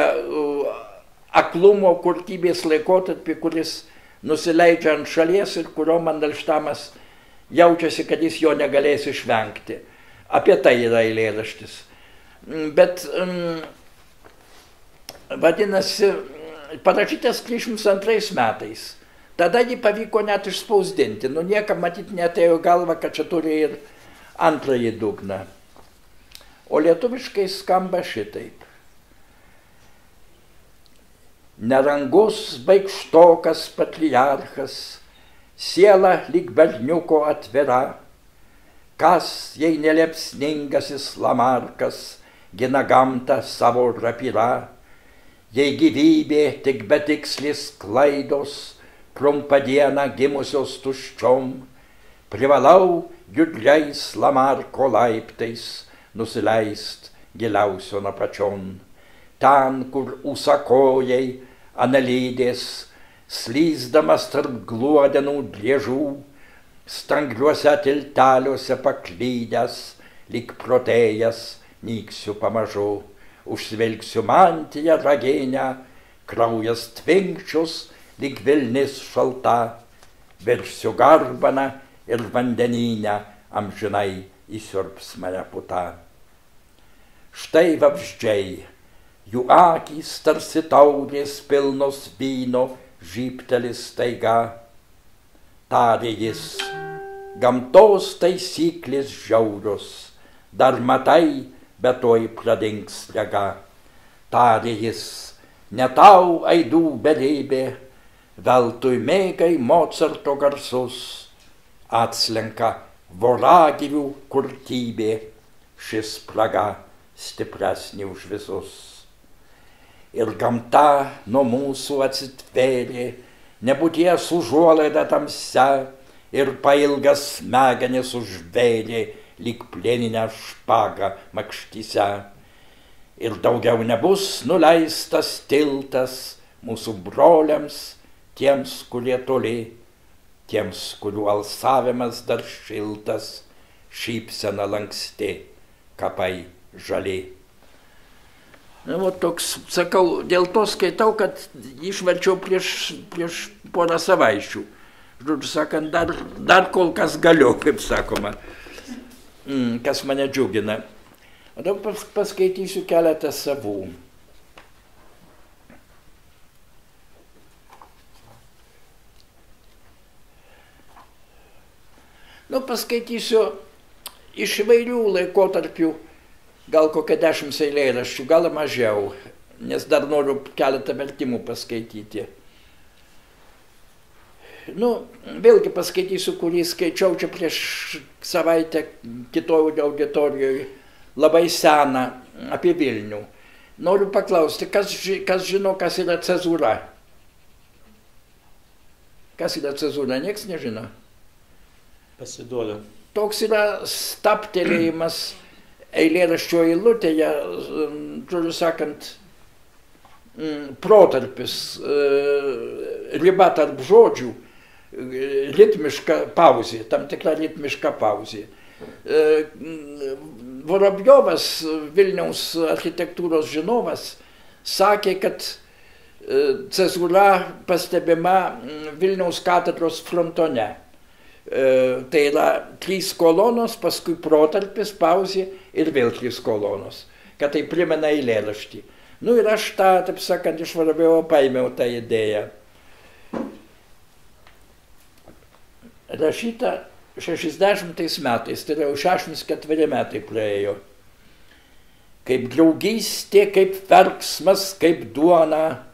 aklumo kurtybės laikotarpį, kuris nusileidžia ant šalies ir kurio Mandelštamas jaučiasi, kad jis jo negalės išvengti. Apie tai yra eilėraštis. Bet, vadinasi, parašytas 302 metais. Tada jį pavyko net išspausdinti. Nu, niekam matyt neatėjo galva, kad čia turi ir antrąjį dugną. O lietuviškai skamba šitaip. Nerangus baikštokas patriarchas, siela lyg berniuko atvira, kas, jei neliepsningasis Lamarcas, gina gamtą savo rapyra, jei gyvybė tik betikslis klaidos, trumpą dieną gimusios tuščiom, privalau judriais Lamarko laiptais nusileist giliausion apačion, ten, kur ūsakojai analydės, slysdamas tarp gluodenų driežų, stangriuose tilteliuose paklydęs, lyg protėjas nyksiu pamažu, užsvilgsiu mantiją raginę, kraujas tvinkčius, lyg vilnis šalta, virsiu garbaną ir vandeninę, amžinai įsiurbs mane puta. Štai vabzdžiai, jų akys tarsi taurės pilnos vyno, žybtelis staiga. Tarė jis, gamtos taisyklės žiaurios, dar matai, bet toj pradings rega. Tarė jis, ne tau aidų beribė, veltui mėgai Mocarto garsus, atslenka voragyvių kurtybė, šis spraga stipresnė už visus. Ir gamta nuo mūsų atsitvėrė, nebūties užuolaida tamsia, ir pailgas smegenis užvėrė, lyg plėninę špagą makštyse. Ir daugiau nebus nuleistas tiltas mūsų broliams, tiems, kurie toli, tiems, kurių alsavimas dar šiltas, šypsena lanksti, kapai žali. O toks, sakau, dėl to skaitau, kad išverčiau prieš porą savaičių. Žodžiu sakant, dar kol kas galiu, kaip sakoma, kas mane džiugina. O dabar paskaitysiu keletą savų. Paskaitysiu iš įvairių laikotarpių, gal kokią 10 eilėraščių, gal mažiau, nes dar noriu keletą vertimų paskaityti. Vėlgi paskaitysiu, kurį skaičiau čia prieš savaitę kitoje auditorijoje, labai seną, apie Vilnių. Noriu paklausti, kas žino, kas yra cezūra? Kas yra cezūra, nieks nežino? Pasiduoda. Toks yra staptelėjimas eilėraščio eilutėje, žodžiu sakant, protarpis, riba tarp žodžių, ritmiška pauzė, tam tikra ritmiška pauzė. Vorobjovas, Vilniaus architektūros žinovas, sakė, kad cezūra pastebima Vilniaus katedros frontone. Tai yra 3 kolonos, paskui protarpis, pauzė ir vėl 3 kolonos, kad tai primena eilėraštį. Ir aš tą, taip sakant, iš Vorobjovo paėmiau tą idėją. Rašyta 60 metais, tai yra jau 64 metai praėjo. Kaip draugystė, kaip verksmas, kaip duona,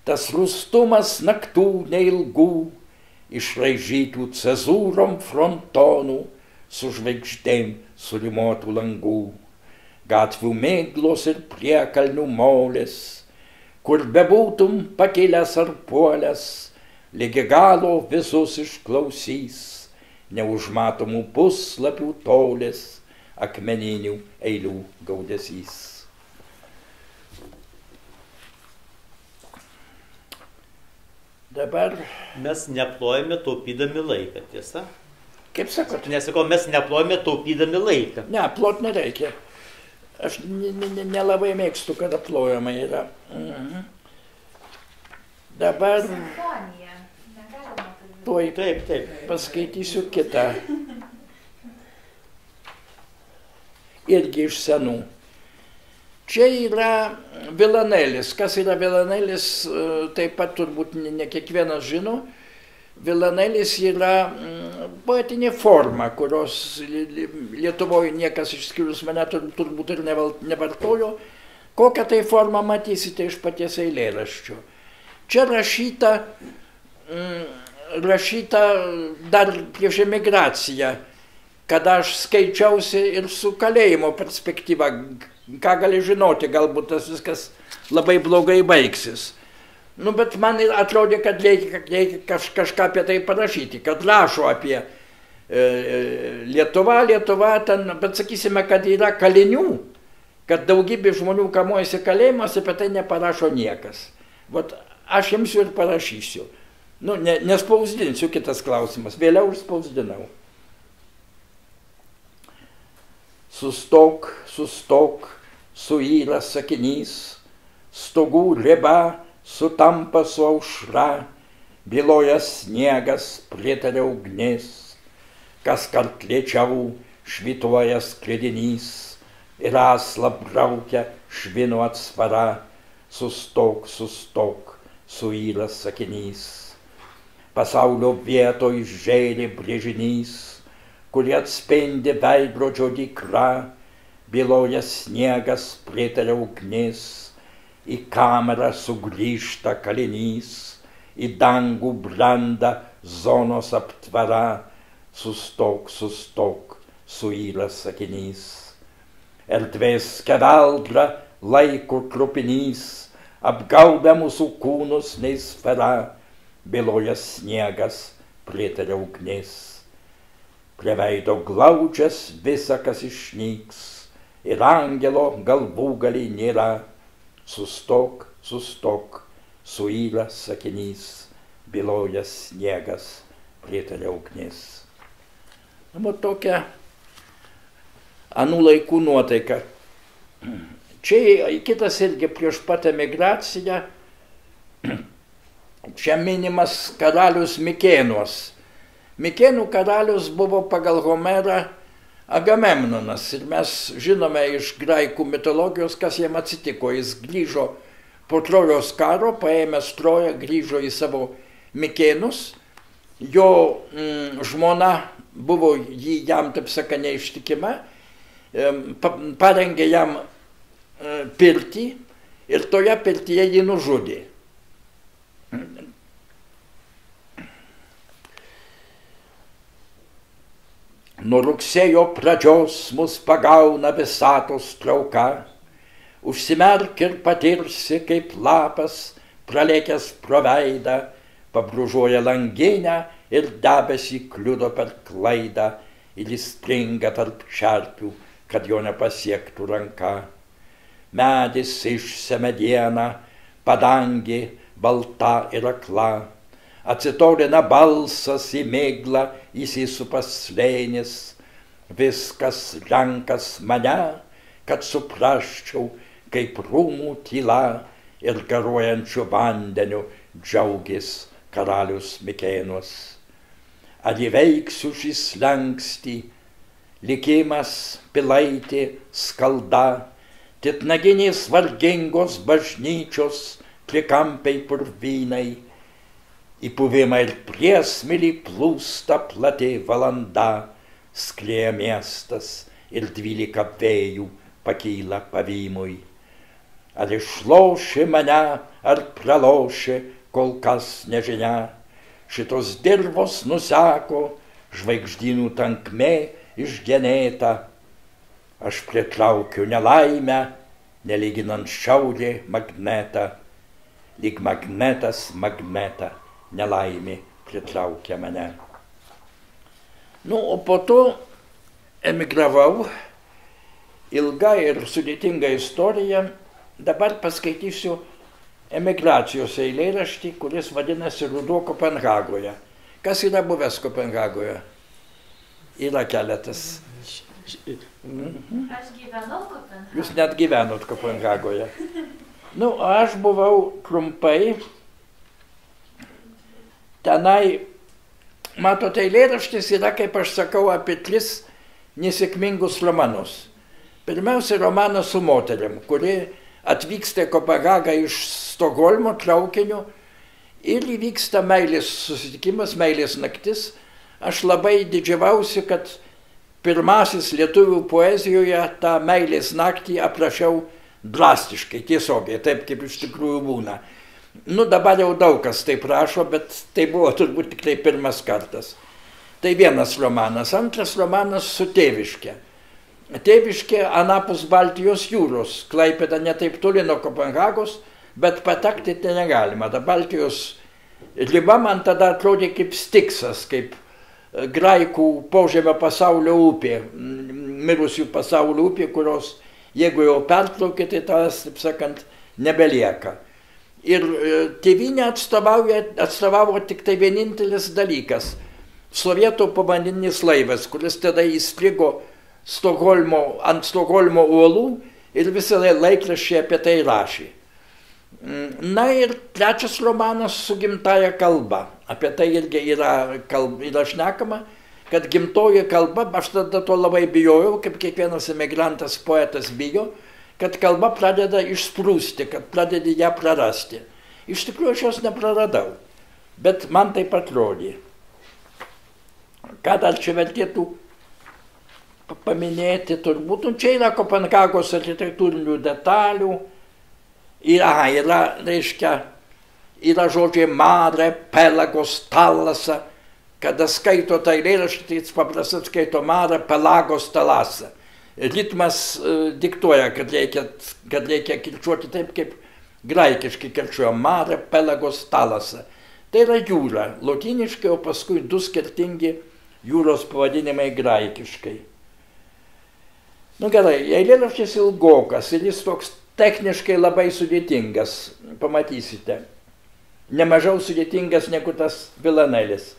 tas rūstumas naktų neilgų, išraižytų cezūrom frontonų, su žvaigždėm surimuotų langų, gatvių mėglos ir priekalnių molės, kur bebūtum pakilęs ar puolęs, lygi galo visus išklausys, neužmatomų puslapių tolės, akmeninių eilių gaudesys. Dabar mes neplojame taupydami laiką, tiesa? Kaip sakot? Nesakau, mes neplojame taupydami laiką. Ne, plot nereikia. Aš nelabai mėgstu, kada plojama yra. Dabar... Simfonija. Negalima kalbėti. Tuoj Taip. Paskaitysiu kitą. Irgi iš senų. Čia yra vilanelis. Kas yra vilanelis, taip pat turbūt ne kiekvienas žino. Vilanelis yra poetinė forma, kurios Lietuvoje niekas išskyrus mane turbūt ir nevartojo. Kokią tai formą matysite iš paties eilėraščio. Čia rašyta dar prieš emigraciją, kada aš skaičiausi ir su kalėjimo perspektyva. Ką gali žinoti, galbūt tas viskas labai blogai baigsis. Bet man atrodė, kad reikia kažką apie tai parašyti, kad rašo apie Lietuva, ten, bet sakysime, kad yra kalinių, kad daugybė žmonių kamuojasi kalėjimas, apie tai neparašo niekas. Aš imsiu ir parašysiu. Nespausdinsiu, kitas klausimas, vėliau ir spausdinau. Sustok, sustok, suyra sakinys, stogų riba sutampa su aušra, byloja sniegas, pritaria ugnis, kas kart lėčiau švytuoja sklidinys ir aslą braukia švino atsvara, sustok, sustok, suyra sakinys. Pasaulio vietoj žėri brėžinys, kurį atspindi veidrodžio dykra, byloja sniegas, pritaria ugnis, į kamerą sugrįžta kalinys, į dangų branda zonos aptvara, sustok, sustok, suyra sakinys. Erdvės skeveldra laiko trupinys, apgaubia mūsų kūnus nei sfera, byloja sniegas, pritaria ugnis. Prie veido glaudžias visa, kas išnyks, ir angelo galvūgaliai nėra. Sustok, sustok, suyra sakinys, byloja sniegas, pritaria ugnis. Tokia anų laikų nuotaika. Čia kitas irgi prieš pat emigraciją. Čia minimas karalius Mikėnas. Mikėnų karalius buvo pagal Homerą Agamemnonas. Ir mes žinome iš graikų mitologijos, kas jam atsitiko. Jis grįžo po Trojos karo, paėmęs Troją, grįžo į savo Mikėnus. Jo žmona buvo jam, taip saka, neištikima. Parengė jam pirtį ir toje pirtyje jį nužudė. Nuo rugsėjo pradžios mus pagauna visatos trauka, užsimerk ir patirsi, kaip lapas, pralėkęs pro veidą, pabružuoja langinę ir debesį kliudo per klaidą ir įstringa tarp čerpių, kad jo nepasiektų ranka. Medis išsemia dieną, padangė balta ir akla, atsitorina balsas į miglą, įsisupa slėnis, viskas renkas mane, kad suprasčiau, kaip rūmų tyla ir garuojančiu vandeniu džiaugės karalius Mikėnas. Ar įveiksiu šį slenkstį, likimas, pilaitė, skalda, titnaginės vargingos bažnyčios, trikampiai purvynai, į puvimą ir priesmėlį plūsta plati valanda, skrieja miestas ir 12 vėjų pakyla pavymui. Ar išloši mane, ar praloši, kol kas nežinia, šitos dirvos nuseko, žvaigždynų tankmė išgenėta. Aš pritraukiu nelaimę, nelyginant šiaurė magnetą, lyg magnetas magnetą, nelaimė pritraukia mane. O po to emigravau, ilga ir sudėtinga istorija. Dabar paskaitysiu emigracijos eilėraštį, kuris vadinasi Ruduo Kopenhagoje. Kas yra buvęs Kopenhagoje? Yra keletas. Aš gyvenau Kopenhagoje. Jūs net gyvenot Kopenhagoje. Aš buvau trumpai. Tenai, matote, eilėraštis yra, kaip aš sakau, apie 3 nesėkmingus romanus. Pirmiausia, romanas su moteriam, kuri atvyksta į Kopenhagą iš Stokholmo traukiniu ir įvyksta meilės susitikimas, meilės naktis. Aš labai didžiavausi, kad pirmasis lietuvių poezijoje tą meilės naktį aprašiau drastiškai, tiesiogiai, taip kaip iš tikrųjų būna. Dabar jau daug kas taip rašo, bet tai buvo turbūt tik tai pirmas kartas. Tai vienas romanas. Antras romanas su Tėviške. Tėviškė anapus Baltijos jūros. Klaipėda ne taip toli nuo Kopenhagos, bet patekti ten negalima. Ta Baltijos riba man tada atrodė kaip Stiksas, kaip graikų požemio pasaulio upė, mirusių pasaulio upė, kurios, jeigu jau perplaukė, tai tas, taip sakant, nebelieka. Ir tėvynę atstovavo tik tai vienintelis dalykas – sovietų povandeninis laivas, kuris tada įstrigo ant Stokholmo uolų ir visą laikraščiai apie tai rašė. Na ir trečias romanas su gimtaja kalba. Apie tai irgi yra šnekama, kad gimtoji kalba, aš tada to labai bijojau, kaip kiekvienas emigrantas poetas bijo, kad kalba pradeda išsprūsti, kad pradedi ją prarasti. Iš tikrųjų aš jos nepraradau, bet man taip atrodė. Ką dar čia vertėtų paminėti, turbūt, čia yra Kopenhagos architektūrinių detalių, yra žodžiai mare, pelagos, talasa. Kada skaito tą eilėraštį, tai jis paprastai skaito mare, pelagos, talasa. Ritmas diktuoja, kad reikia kirčiuoti taip, kaip graikiškai kirčiuoja mare, pelagos, talasa. Tai yra jūra, lotyniškai, o paskui du skirtingi jūros pavadinimai graikiškai. Nu gerai, eilėraštis ilgokas ir jis toks techniškai labai sudėtingas, pamatysite. Nemažiau sudėtingas negu tas Vilanėlis.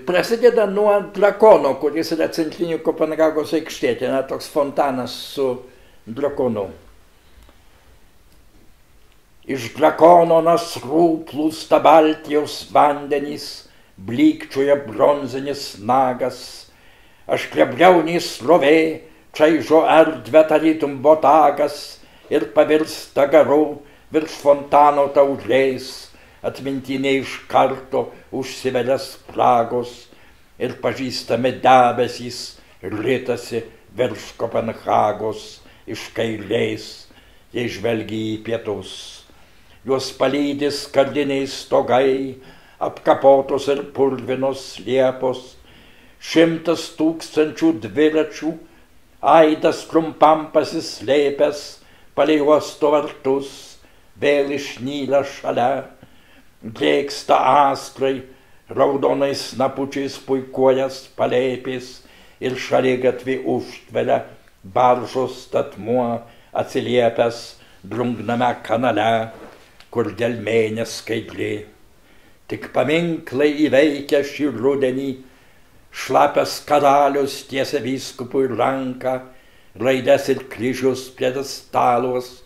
Prasideda nuo drakono, kuris yra centrinė Kopenhagos aikštė, ten yra toks fontanas su drakonu. Iš drakono nasrų plūsta Baltijos vandenys, blykčioja bronzinis nagas, ašklebriaunė srovė, čaižo erdvę tarytum botagas ir pavirsta garu virš fontano taurės, atmintinė iš karto užsivelia spragos ir pažįstami debesys ritasi virš Kopenhagos iš kairės, jei žvelgia į pietus. Juos palydi skardiniai stogai, apkapotos ir purvinos liepos, 100 000 dviračių, aidas trumpam pasislėpęs palei uosto vartus, vėl išnyla šalia, drėksta astrai, raudonais snapučiais puikuojas palėpės ir šaligatvį užtvelia baržos statmuo atsiliepęs drungname kanale, kur gelmė neskaidri. Tik paminklai įveikia šį rudenį, šlapias karalius tiesia vyskupui ranką, raides ir kryžius pjedestaluos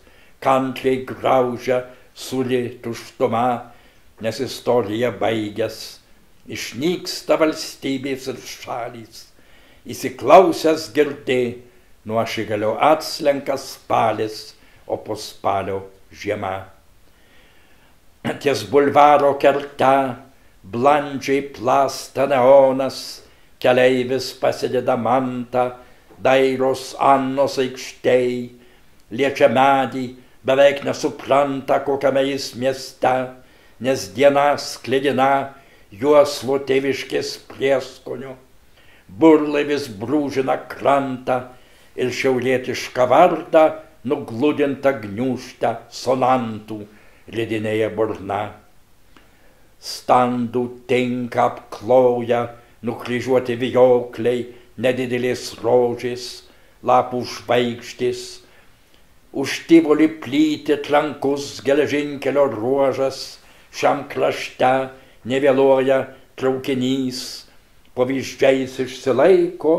kantriai graužia suli tuštuma, nes istorija baigęs, išnyksta valstybės ir šalys. Įsiklausęs girdi, nuo ašigalio atslenka spalis, o po spalio žiema. Ties bulvaro kerta blandžiai plasta neonas, keleivis pasideda mantą, dairos Annos aikštėj, liečia medį, beveik nesupranta, kokiame jis mieste, nes diena sklidina juoslo tėviškės prieskonių. Burlaivis brūžina krantą ir šiaurietišką vardą nugludinta gniūžtę sonantų ledinėje burna. Standų tinką apkloja nukryžiuoti vijokliai, nedidelės rožės, lapų žvaigždės. Už Tivolį plyti trankus geležinkelio ruožas, šiam krašte nevėluoja traukinys, pavyzdžiais išsilaiko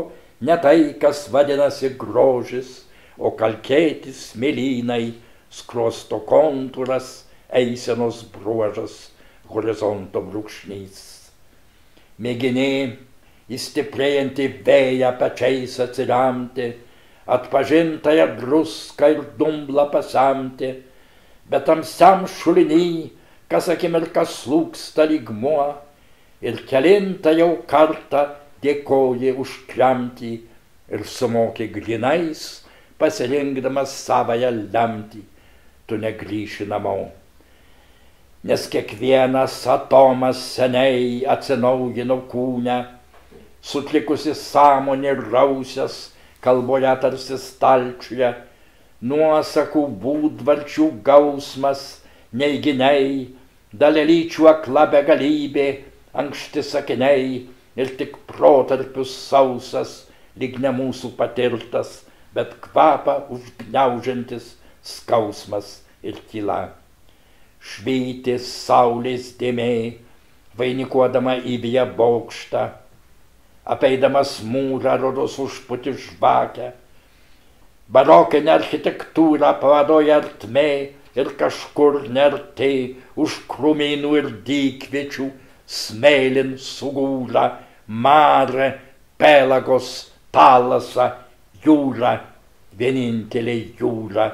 ne tai, kas vadinasi grožis, o kalkėti smėlynai, skruosto kontūras, eisenos bruožas, horizonto brūkšnys. Mėginė į stiprėjantį vėją pečiais atsiremti, atpažintąją druską ir dumblą pasemti, bet tamsiam šuliny, kas akimirką slūgsta lygmuo, ir kelintą jau kartą dėkoji už tremtį ir sumoki grynais, pasirinkdamas savąją lemtį, tu negrįši namo. Nes kiekvienas atomas seniai atsinaujino kūne, sutlikusi sąmonė rausias, kalboje tarsi stalčiuje, nuosakų būdvarčių gausmas, neiginiai, dalelyčių akla begalybė, ankšti sakiniai ir tik protarpius sausas, lyg ne mūsų patirtas, bet kvapą užgniaužiantis skausmas ir tyla. Švyti saulės dėmė, vainikuodama įvyje bokštą, apeidamas mūrą rodos užpūti žvakę. Barokinė architektūra pavadoja artmė ir kažkur nertai už krūmynų ir dykviečių smėlin sugūra Mare, Pelagos, Palasa, jūra, vienintelė jūra,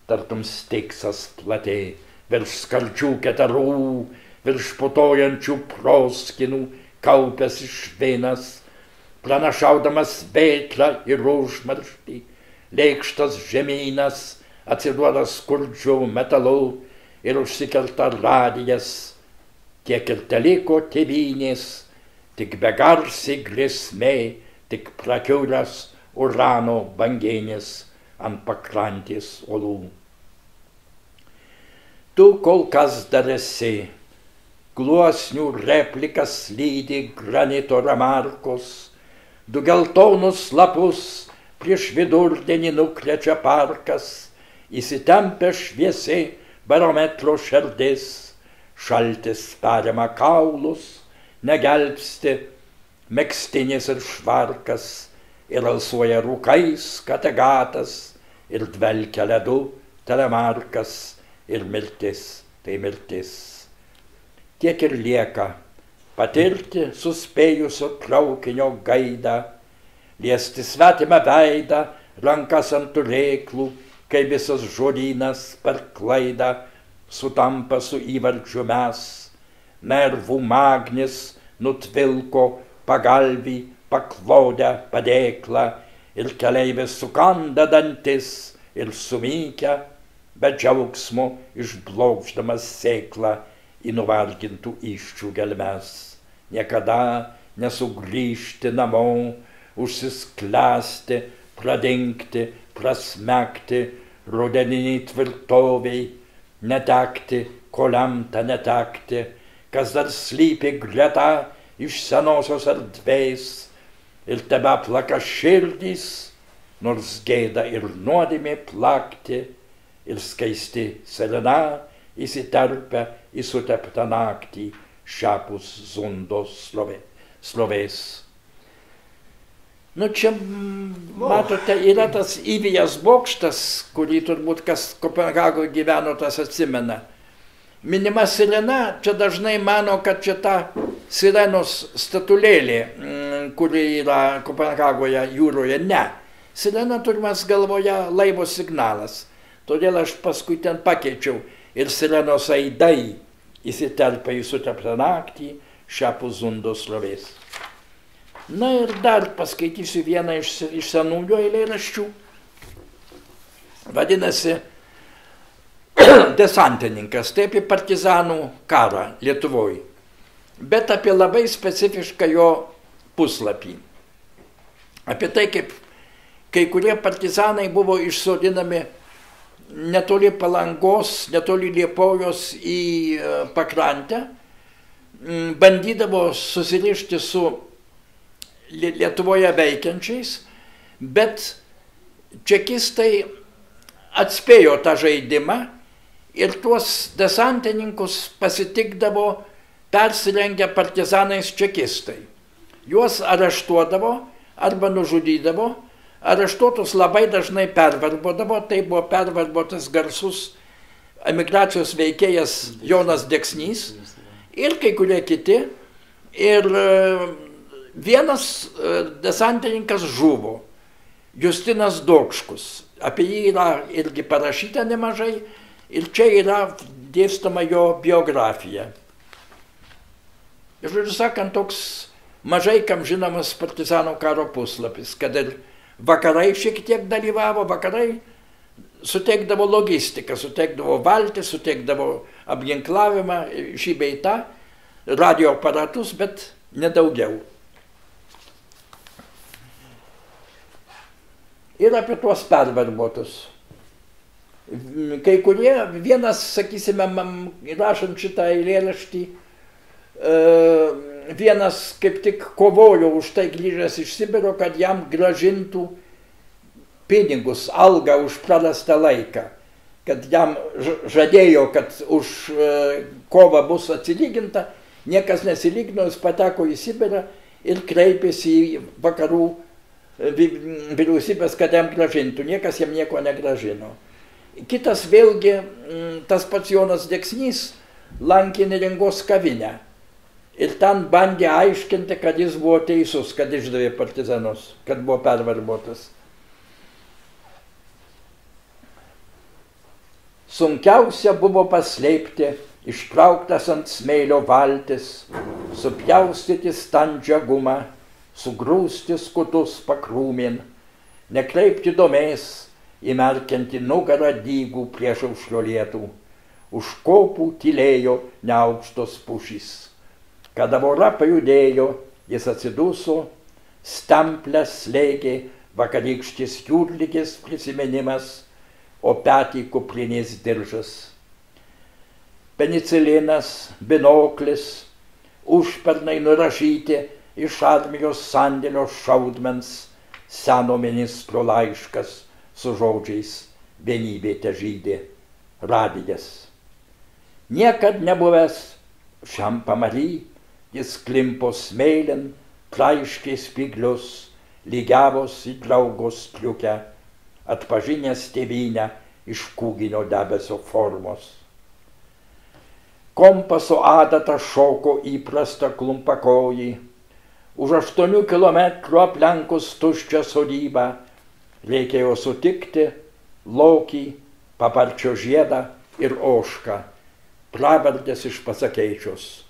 tartum Stiksas platė, virš skardžių keterų, virš putojančių proskinų kaupėsi švinas, pranašaudamas vėtrą ir užmarštį, lėkštas žemynas atsiduoda skurdžių metalų ir užsikerta radijas, tiek ir teliko tėvynės, tik begarsi grėsmė, tik prakiuręs urano bangėnės ant pakrantės olų. Tu kol kas dar esi, gluosnių replikas lydi granito ramarkos, du geltonus lapus prieš vidurdienį nukrečia parkas, įsitempia šviesiai barometro šerdis, šaltis perima kaulus, negelbsti megztinis ir švarkas, ir alsuoja rūkais kategatas, ir dvelkia ledu telemarkas, ir mirtis, tai mirtis. Tiek ir lieka patirti suspėjusio traukinio gaidą, liesti svetimą veidą, rankas ant turėklų, kai visas žodynas per klaidą sutampa su įvardžiu mes. Nervų magnis nutvilko pagalvį, paklodę padėklą ir keleivis sukanda dantis ir sumykia, be džiaugsmo išblokšdamas sėklą į nuvargintų įsčių gelmes. Niekada nesugrįžti namo, užsisklęsti, pradingti, prasmegti rudeniniai tvirtoviai, netekti, ko lemta netekti, kas dar slypi greta iš senosios erdvės ir tebeplaka širdys, nors gėda ir nuodėmė plakti, ir skaisti selena įsiterpia į suteptą naktį šiapus Zundos slovės. Nu čia, matote, yra tas įvijas bokštas, kurį turbūt kas Kopenhagoje gyveno, tas atsimena. Minima sirena, čia dažnai mano, kad čia ta sirenos statulėlė, kuri yra Kopenhagoje jūroje. Ne. Sirena turimas galvoje laivo signalas. Todėl aš paskui ten pakeičiau ir sirenos aidai įsiterpia į suteptą naktį šiapus Zundos slovės. Na ir dar paskaitysiu vieną iš senųjų eilėraščių. Vadinasi, desantininkas, taip į partizanų karą Lietuvoje, bet apie labai specifišką jo puslapį. Apie tai, kaip kai kurie partizanai buvo išsodinami netoli Palangos, netoli Liepojos į pakrantę, bandydavo susirišti su Lietuvoje veikiančiais, bet čekistai atspėjo tą žaidimą ir tuos desantininkus pasitikdavo persirengę partizanais čekistai. Juos areštuodavo arba nužudydavo, areštuotus labai dažnai perverbodavo, tai buvo perverbotas garsus emigracijos veikėjas Jonas Deksnys ir kai kurie kiti. Ir vienas desantininkas žuvo, Justinas Dokškus. Apie jį yra irgi parašyta nemažai ir čia yra dėstoma jo biografija. Ir, žodžiu sakant, toks mažai kam žinomas partizanų karo puslapis, kad ir vakarai šiek tiek dalyvavo, vakarai suteikdavo logistiką, suteikdavo valtį, suteikdavo apginklavimą, šį bei tą, radio aparatus, bet nedaugiau. Ir apie tuos perverbotus. Kai kurie, vienas, sakysime, rašant šitą eilėraštį, vienas kaip tik kovojo už tai grįžęs iš Sibiro, kad jam gražintų pinigus, algą už prarastą laiką. Kad jam žadėjo, kad už kovą bus atsilyginta, niekas nesilygino, jis pateko į Sibirą ir kreipėsi į vakarų vyriausybės, kad jam gražintų. Niekas jam nieko negražino. Kitas vėlgi, tas pats Jonas Deksnys, lankė Neringos kavinę. Ir ten bandė aiškinti, kad jis buvo teisus, kad išdavė partizanus, kad buvo pervarbotas. Sunkiausia buvo paslėpti ištrauktas ant smėlio valtis, supjaustyti standžią gumą, sugrūsti skutus pakrūmin, nekreipti domės, įmerkianti nugarą dygų prieš aušrio lietų. Už kopų tylėjo neaukštos pušys. Kada vora pajudėjo, jis atsiduso, stemplės slėgė vakarykštis jūrligės prisiminimas, o petį kuprinės diržas. Penicilinas, binoklis, užpernai nurašyti iš armijos sandėlio šaudmens seno ministro laiškas su žodžiais vienybė težydė, radijas. Niekad nebuvęs šiam pamary, jis klimpo smėlin, traiškė spyglius, lygiavos į draugos striukę, atpažinęs tėvynę iš kūginio debesio formos. Kompaso adata šoko įprasta klumpakojį, už 8 kilometrų aplenkus tuščią sodybą, reikėjo sutikti lokį, paparčio žiedą ir ožką, pravardės iš pasakeičios.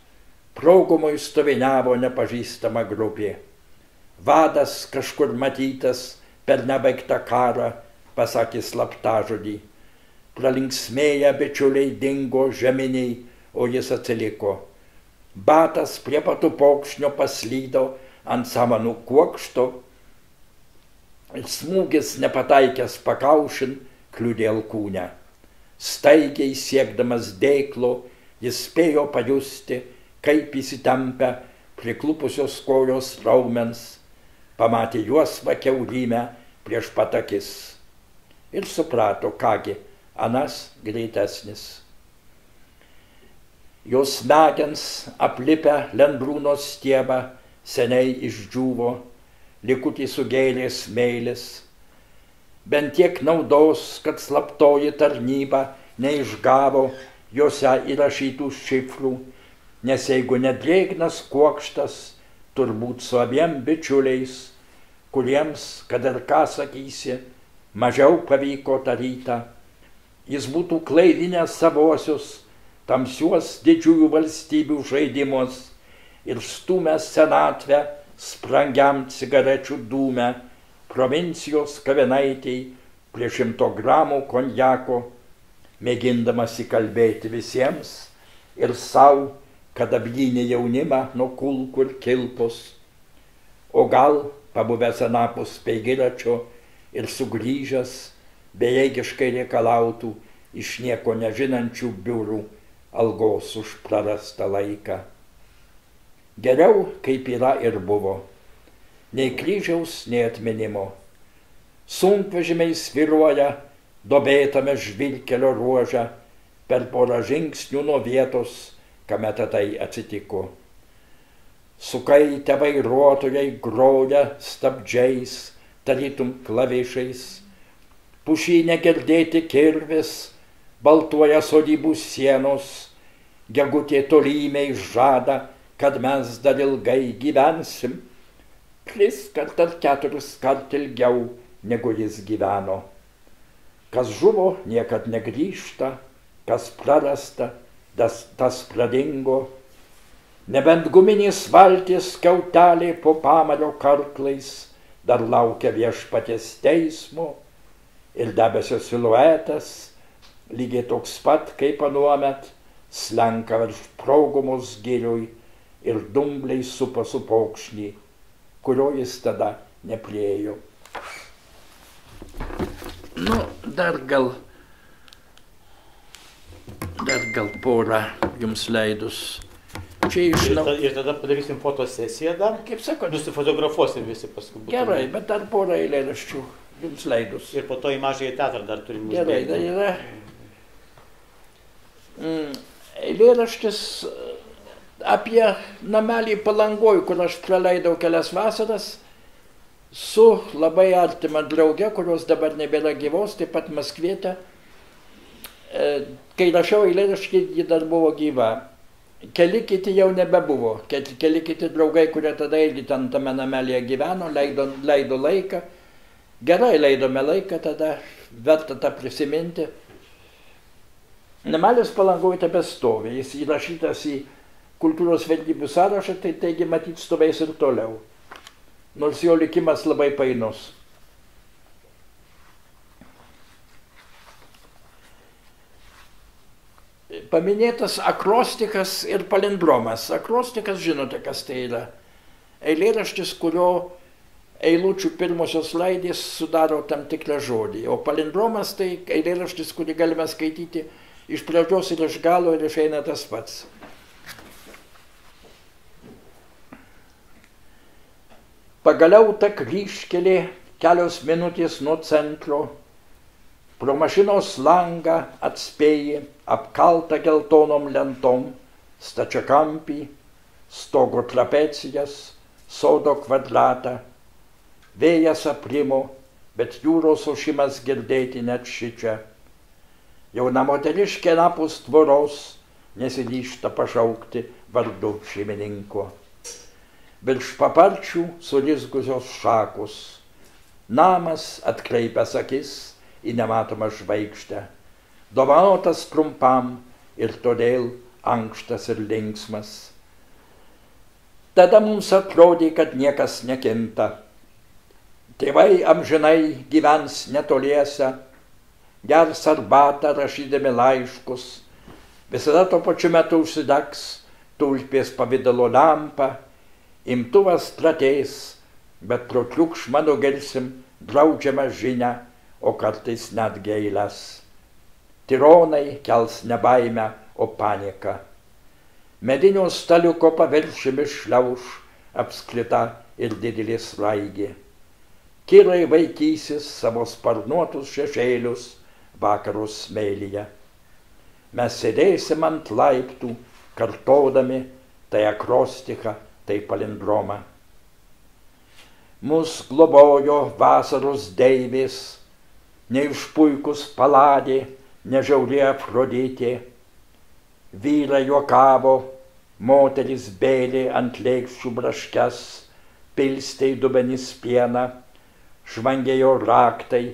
Praugumui stoviniavo nepažįstama grupė. Vadas kažkur matytas per nebaigtą karą pasakė slaptažodį. Pralinksmėję bičiuliai dingo žeminiai, o jis atsiliko. Batas prie patų paukšnio paslydo ant samanų kuokšto ir smūgis nepataikęs pakaušin kliudė alkūnę. Staigiai siekdamas dėklo, jis spėjo pajusti, kaip įsitempę priklupusios kojos raumens, pamatė juosvą kiaurymę prieš pat akis. Ir suprato, kągi, anas greitesnis. Jos smegens aplipę Lendrūno stiebą seniai išdžiūvo, likutį sugėlė smėlis. Bent tiek naudos, kad slaptoji tarnyba neišgavo jose įrašytų šifrų, nes jeigu nedrėgnas kuokštas, turbūt su abiem bičiuliais, kuriems, kad ir ką sakysi, mažiau pavyko tą rytą, jis būtų klaidinęs savosius tamsiuos didžiųjų valstybių žaidimus ir stūmęs senatvę sprangiam cigarečių dūme provincijos kavenaitei prie 100 gramų konjako, mėgindamas įkalbėti visiems ir sau, kad apgynė jaunimą nuo kulkų ir kilpos, o gal pabuvęs anapus Peigiračio ir sugrįžęs bejėgiškai reikalautų iš nieko nežinančių biurų algos už prarastą laiką. Geriau, kaip yra ir buvo, nei kryžiaus, nei atminimo. Sunkvežimiai svyruoja duobėtame žvyrkelio ruože per porą žingsnių nuo vietos, kame tai atsitiko. Sukaitę vairuotojai groja stabdžiais, tarytum klavišais. Pušyne girdėti kirvis, baltuoja sodybų sienos, gegutė tolymiai žada, kad mes dar ilgai gyvensim, 3 ar 4 kart ilgiau, negu jis gyveno. Kas žuvo, niekad negrįžta, kas prarasta, tas pradingo. Nebent guminės valties skiautelė po pamario karklais dar laukia viešpaties teismo ir debesio siluetas, lygiai toks pat kaip anuomet, slenka virš Praugumos giriui ir dumbliai supa su paukšnį, kurio jis tada nepriėjo. Nu, dar gal porą jums leidus. Ir tada padarysim fotosesiją dar? Kaip sako? Nusifotografuosim visi paskui. Gerai, bet dar porą eilėraščių jums leidus. Ir po to į Mažąjį teatrą dar turim užbėgti. Gerai, tai yra eilėraštis apie namelį Palangoj, kur aš praleidau kelias vasaras, su labai artima drauge, kurios dabar nebėra gyvos, taip pat Maskvietė. Kai rašiau eilėraštį, ji dar buvo gyva. Keli kiti jau nebebuvo. Keli kiti draugai, kurie tada irgi ten tame namelėje gyveno, leido laiką. Gerai leidome laiką tada, verta tą prisiminti. Namelis Palangoj tebestovi, jis įrašytas į kultūros vertybių sąrašą, tai taigi matyt stovės ir toliau. Nors jo likimas labai painus. Paminėtas akrostikas ir palindromas. Akrostikas žinote, kas tai yra. Eilėraštis, kurio eilučių pirmosios raidės sudaro tam tikrą žodį. O palindromas tai eilėraštis, kurį galime skaityti iš pradžios ir iš galo ir išeina tas pats. Pagaliau ta kryžkelė kelios minutės nuo centro, pro mašinos langą atspėji apkaltą geltonom lentom, stačiakampį, stogo trapecijas, sodo kvadratą. Vėjas aprimo, bet jūros ošimas girdėti net šičia. Jauna moteriškė anapus tvoros nesiryžta pašaukti vardu šeimininko. Virš paparčių surizgusios šakos. Namas atkreipęs akis į nematomą žvaigždę. Dovanotas trumpam ir todėl ankštas ir linksmas. Tada mums atrodė, kad niekas nekinta. Tėvai amžinai gyvens netoliese, gers arbatą rašydami laiškus. Visada tuo pačiu metu užsidegs tulpės pavidalo lampa, imtuvas tratės, bet pro triukšmą nugirsim draudžiamą žinią, o kartais net eiles. Tironai kels ne baimę, o paniką. Medinio staliuko paviršiumi šliauš apskrita ir didelė sraigė. Kirai vaikysis savo sparnuotus šešėlius vakaro smėlyje. Mes sėdėsim ant laiptų, kartodami tai akrostiką, tai palindromą. Mus globojo vasaros deivės, neišpuikus paladė, nežiauri Afroditė. Vyrai juokavo, moteris bėlė ant lėkščių braškes, pilstė į dubenis pieną, žvangėjo raktai,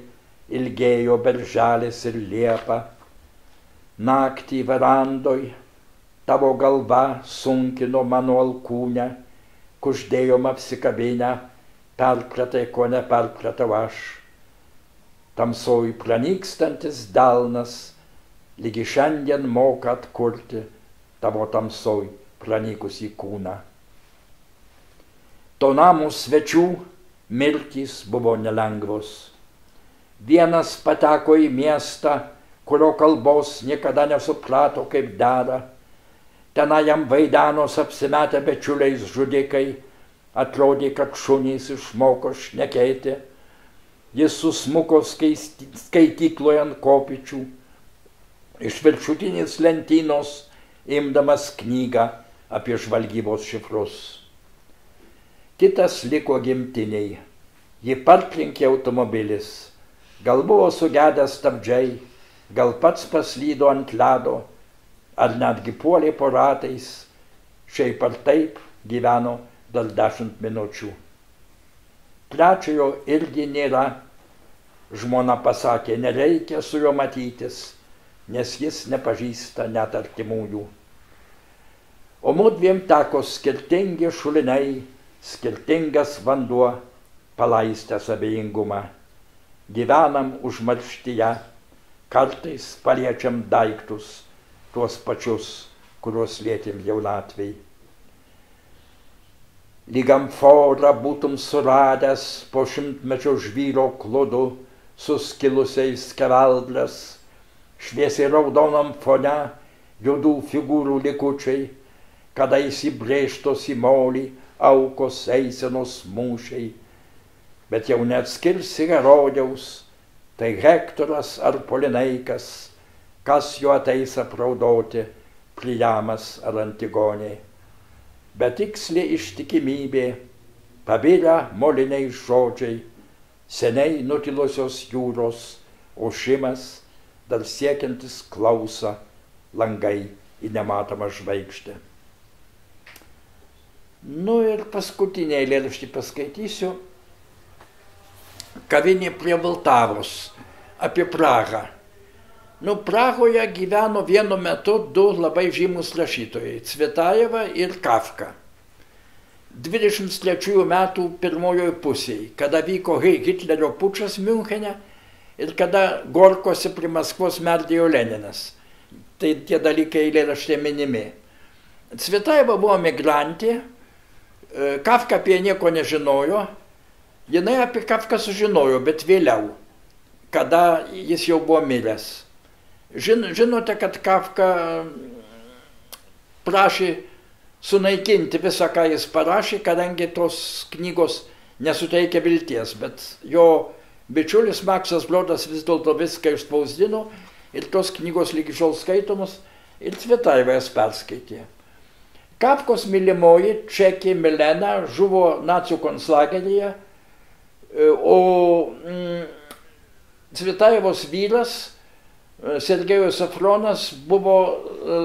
ilgėjo berželis ir liepa. Naktį verandoj tavo galva sunkino mano alkūnę, kuždėjom apsikabinę, perkratai, ko neperkratau aš. Tamsoj pranykstantis delnas, lygi šiandien moka atkurti tavo tamsoj pranykusį kūną. To namų svečių mirtys buvo nelengvos. Vienas pateko į miestą, kurio kalbos niekada nesuprato kaip dera. Tenai jam vaidenos apsimetę bičiuliais žudikai, atrodė, kad šunys išmoko šnekėti. Jis susmuko skaitykloje ant kopėčių, iš viršutinės lentynos imdamas knygą apie žvalgybos šifrus. Kitas liko gimtiniai. Jį partrenkė automobilis. Gal buvo sugedęs stabdžiai, gal pats paslydo ant ledo, ar netgi puolė po ratais, šiaip ar taip gyveno dar 10 minučių. Trečiojo irgi nėra, žmona pasakė, nereikia su juo matytis, nes jis nepažįsta net artimųjų. O mudviem teko skirtingi šuliniai, skirtingas vanduo, palaistęs abejingumą. Gyvenam užmarštyje, kartais paliečiam daiktus, tuos pačius, kuriuos lietėm jaunatviai. Lyg amforą būtum suradęs po šimtmečio žvyro klodu, suskilusiais skeveldras, šviesiai raudonam fone juodų figūrų likučiai, kada įsibrėžtos į molį aukos eisenos mūšiai. Bet jau neatskirsi herodiaus, tai Hektoras ar Polineikas, kas jo ateis apraudoti, Priamas ar Antigonė. betikslė ištikimybė, pabirę moliniai žodžiai, seniai nutilusios jūros, ošimas, dar siekiantis klausą, langai į nematomą žvaigždę. Nu ir paskutinį eilėraštį paskaitysiu. Kavinė prie Vltavos, apie Prahą. Nu, Prahoje gyveno vienu metu du labai žymus rašytojai – Cvetajeva ir Kafka. 23 metų pirmojoje pusėje, kada vyko Hitlerio pučas Miunchene ir kada Gorkose prie Maskvos merdėjo Leninas. Tai tie dalykai eilėraštyje minimi. Cvetajeva buvo migrantė, Kafka apie nieko nežinojo, jinai apie Kafką sužinojo, bet vėliau, kada jis jau buvo miręs. Žinote, kad Kafka prašė sunaikinti visą, ką jis parašė, kadangi tos knygos nesuteikia vilties, bet jo bičiulis Maksas Brodas vis dėlto viską išspausdino ir tos knygos lygi šiol skaitomos ir Cvetajeva jas perskaitė. Kafkos mylimoji Čekė Milena žuvo nacių konclageryje, o Cvetajevos vyras Sergejus Safronas buvo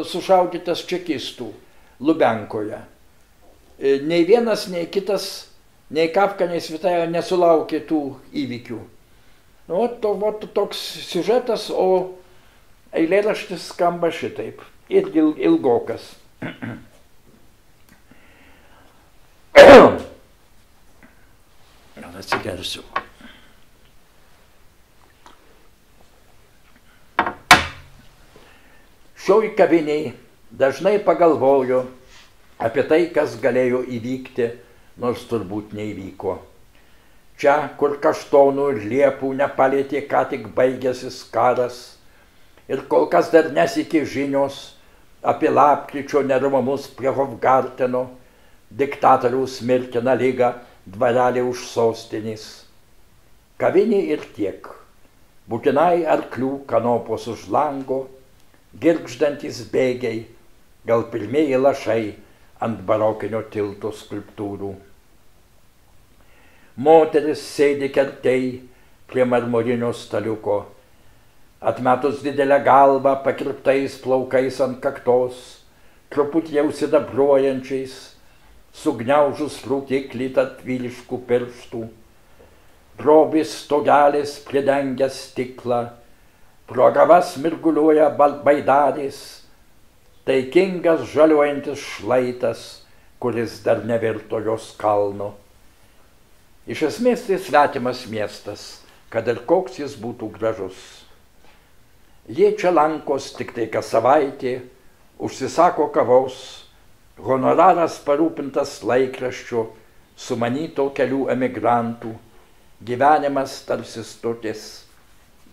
sušaudytas čekistų Lubiankoje. Nei vienas, nei kitas, nei Kafka, nei Cvetajeva nesulaukė tų įvykių. Nu, toks siužetas, o eilėraštis skamba šitaip. Ir ilgokas. Atsigersiu. Šioj kaviniai dažnai pagalvoju apie tai, kas galėjo įvykti, nors turbūt neįvyko. Čia, kur kaštonų ir liepų nepalėtė ką tik baigęsis karas ir kol kas dar nesikė žinios apie lapkričio nerumomus prie Hofgarteno, diktatoriaus mirtiną ligą dvarelį už sostinės. Kavinė ir tiek. Būtinai arklių kanopos už lango, girgždantys bėgiai, gal pirmieji lašai ant barokinio tilto skulptūrų. Moteris sėdi kertei prie marmurinio staliuko, atmetus didelę galvą pakirptais plaukais ant kaktos, truputį jau sidabruojančiais, sugniaužus rūtiklį tarp vyriškų pirštų. Drobės stogelis pridengia stiklą, pro gavas mirguliuoja baidarės, taikingas žaliuojantis šlaitas, kuris dar nevirto jos kalno. Iš esmės tai svetimas miestas, kad ir koks jis būtų gražus. Jie čia lankos tik tai kas savaitė, užsisako kavos, honoraras parūpintas laikraščiu, sumanyto kelių emigrantų, gyvenimas tarsi stotis,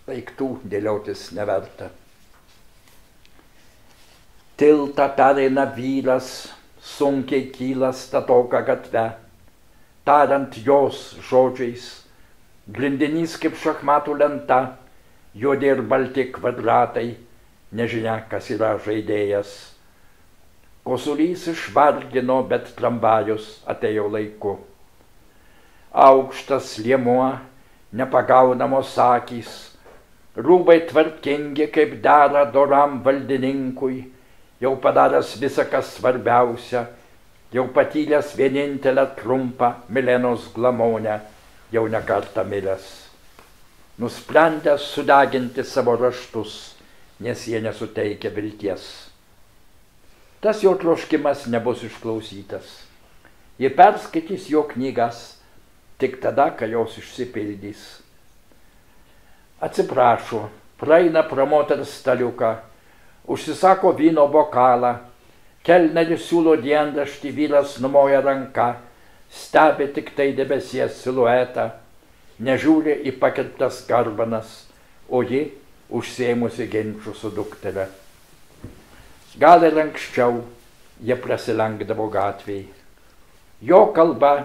daiktų dėliotis neverta. Tiltą pereina vyras, sunkiai kyla statoka gatve, tariant jos žodžiais, grindinys kaip šachmatų lenta, juodi ir balti kvadratai, nežinia, kas yra žaidėjas. Kosulys išvargino, bet tramvajus atėjo laiku. Aukštas liemuo, nepagaunamos akys, rūbai tvarkingi kaip dera doram valdininkui, jau padaręs visą, kas svarbiausia, jau patyręs vienintelę trumpą Milenos glamonę, jau ne kartą miręs. Nusprendęs sudeginti savo raštus, nes jie nesuteikia vilties. Tas jo troškimas nebus išklausytas. Jie perskaitys jo knygas tik tada, kai jos išsipildys. Atsiprašo, praeina pro moters staliuką, užsisako vyno bokalą, kelneris siūlo dienraštį, vyras numoja ranka, stebi tik tai debesies siluetą, nežiūri į pakirptas garbanas, o ji užsiėmusi ginčų su dukteria. Gal ir anksčiau jie prasilenkdavo gatvėj. Jo kalba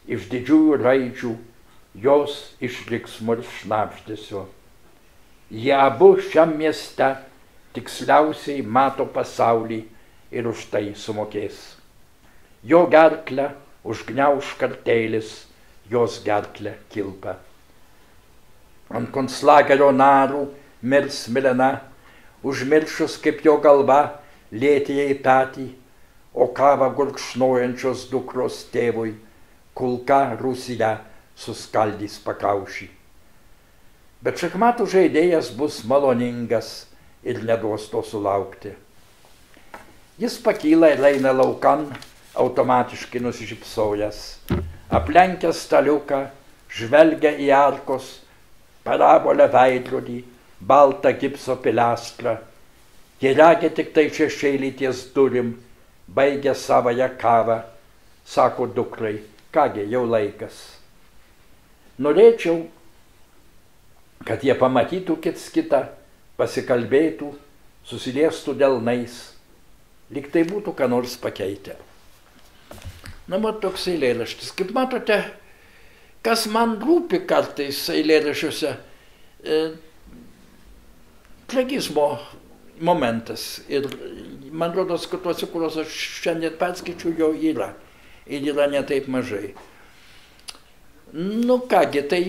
iš didžiųjų raidžių, jos iš riksmo ir šnabždesio. Jie abu šiam mieste tiksliausiai mato pasaulį ir už tai sumokės. jo gerklę užgniauš kartėlis, jos gerklę kilpa. Ant konclagerio narų mirs Milena, užmiršus kaip jo galva lėtė į petį, o kavą gurkšnojančios dukros tėvui kulka Rusija suskaldys pakaušį. Bet šachmatų žaidėjas bus maloningas ir neduos to sulaukti. Jis pakyla ir eina laukan, automatiškai nusišypsojęs, aplenkęs staliuką, žvelgia į arkos, parabolę veidrodį, baltą gipso pilestrą. Jie regi tik tai šešėlį ties durim, baigia savąją kavą, sako dukrai, kągi, jau laikas. Norėčiau, kad jie pamatytų kits kitą, pasikalbėtų, susiliestų delnais, lyg tai būtų ką nors pakeitę. Na, mat toks eilėraštis. Kaip matote, kas man rūpi kartais eilėraščiuose, tragizmo momentas. Ir man rodos, kad tuose, kuriuos aš šiandien perskaičiu, jo yra. Ir yra ne taip mažai. Nu kągi, tai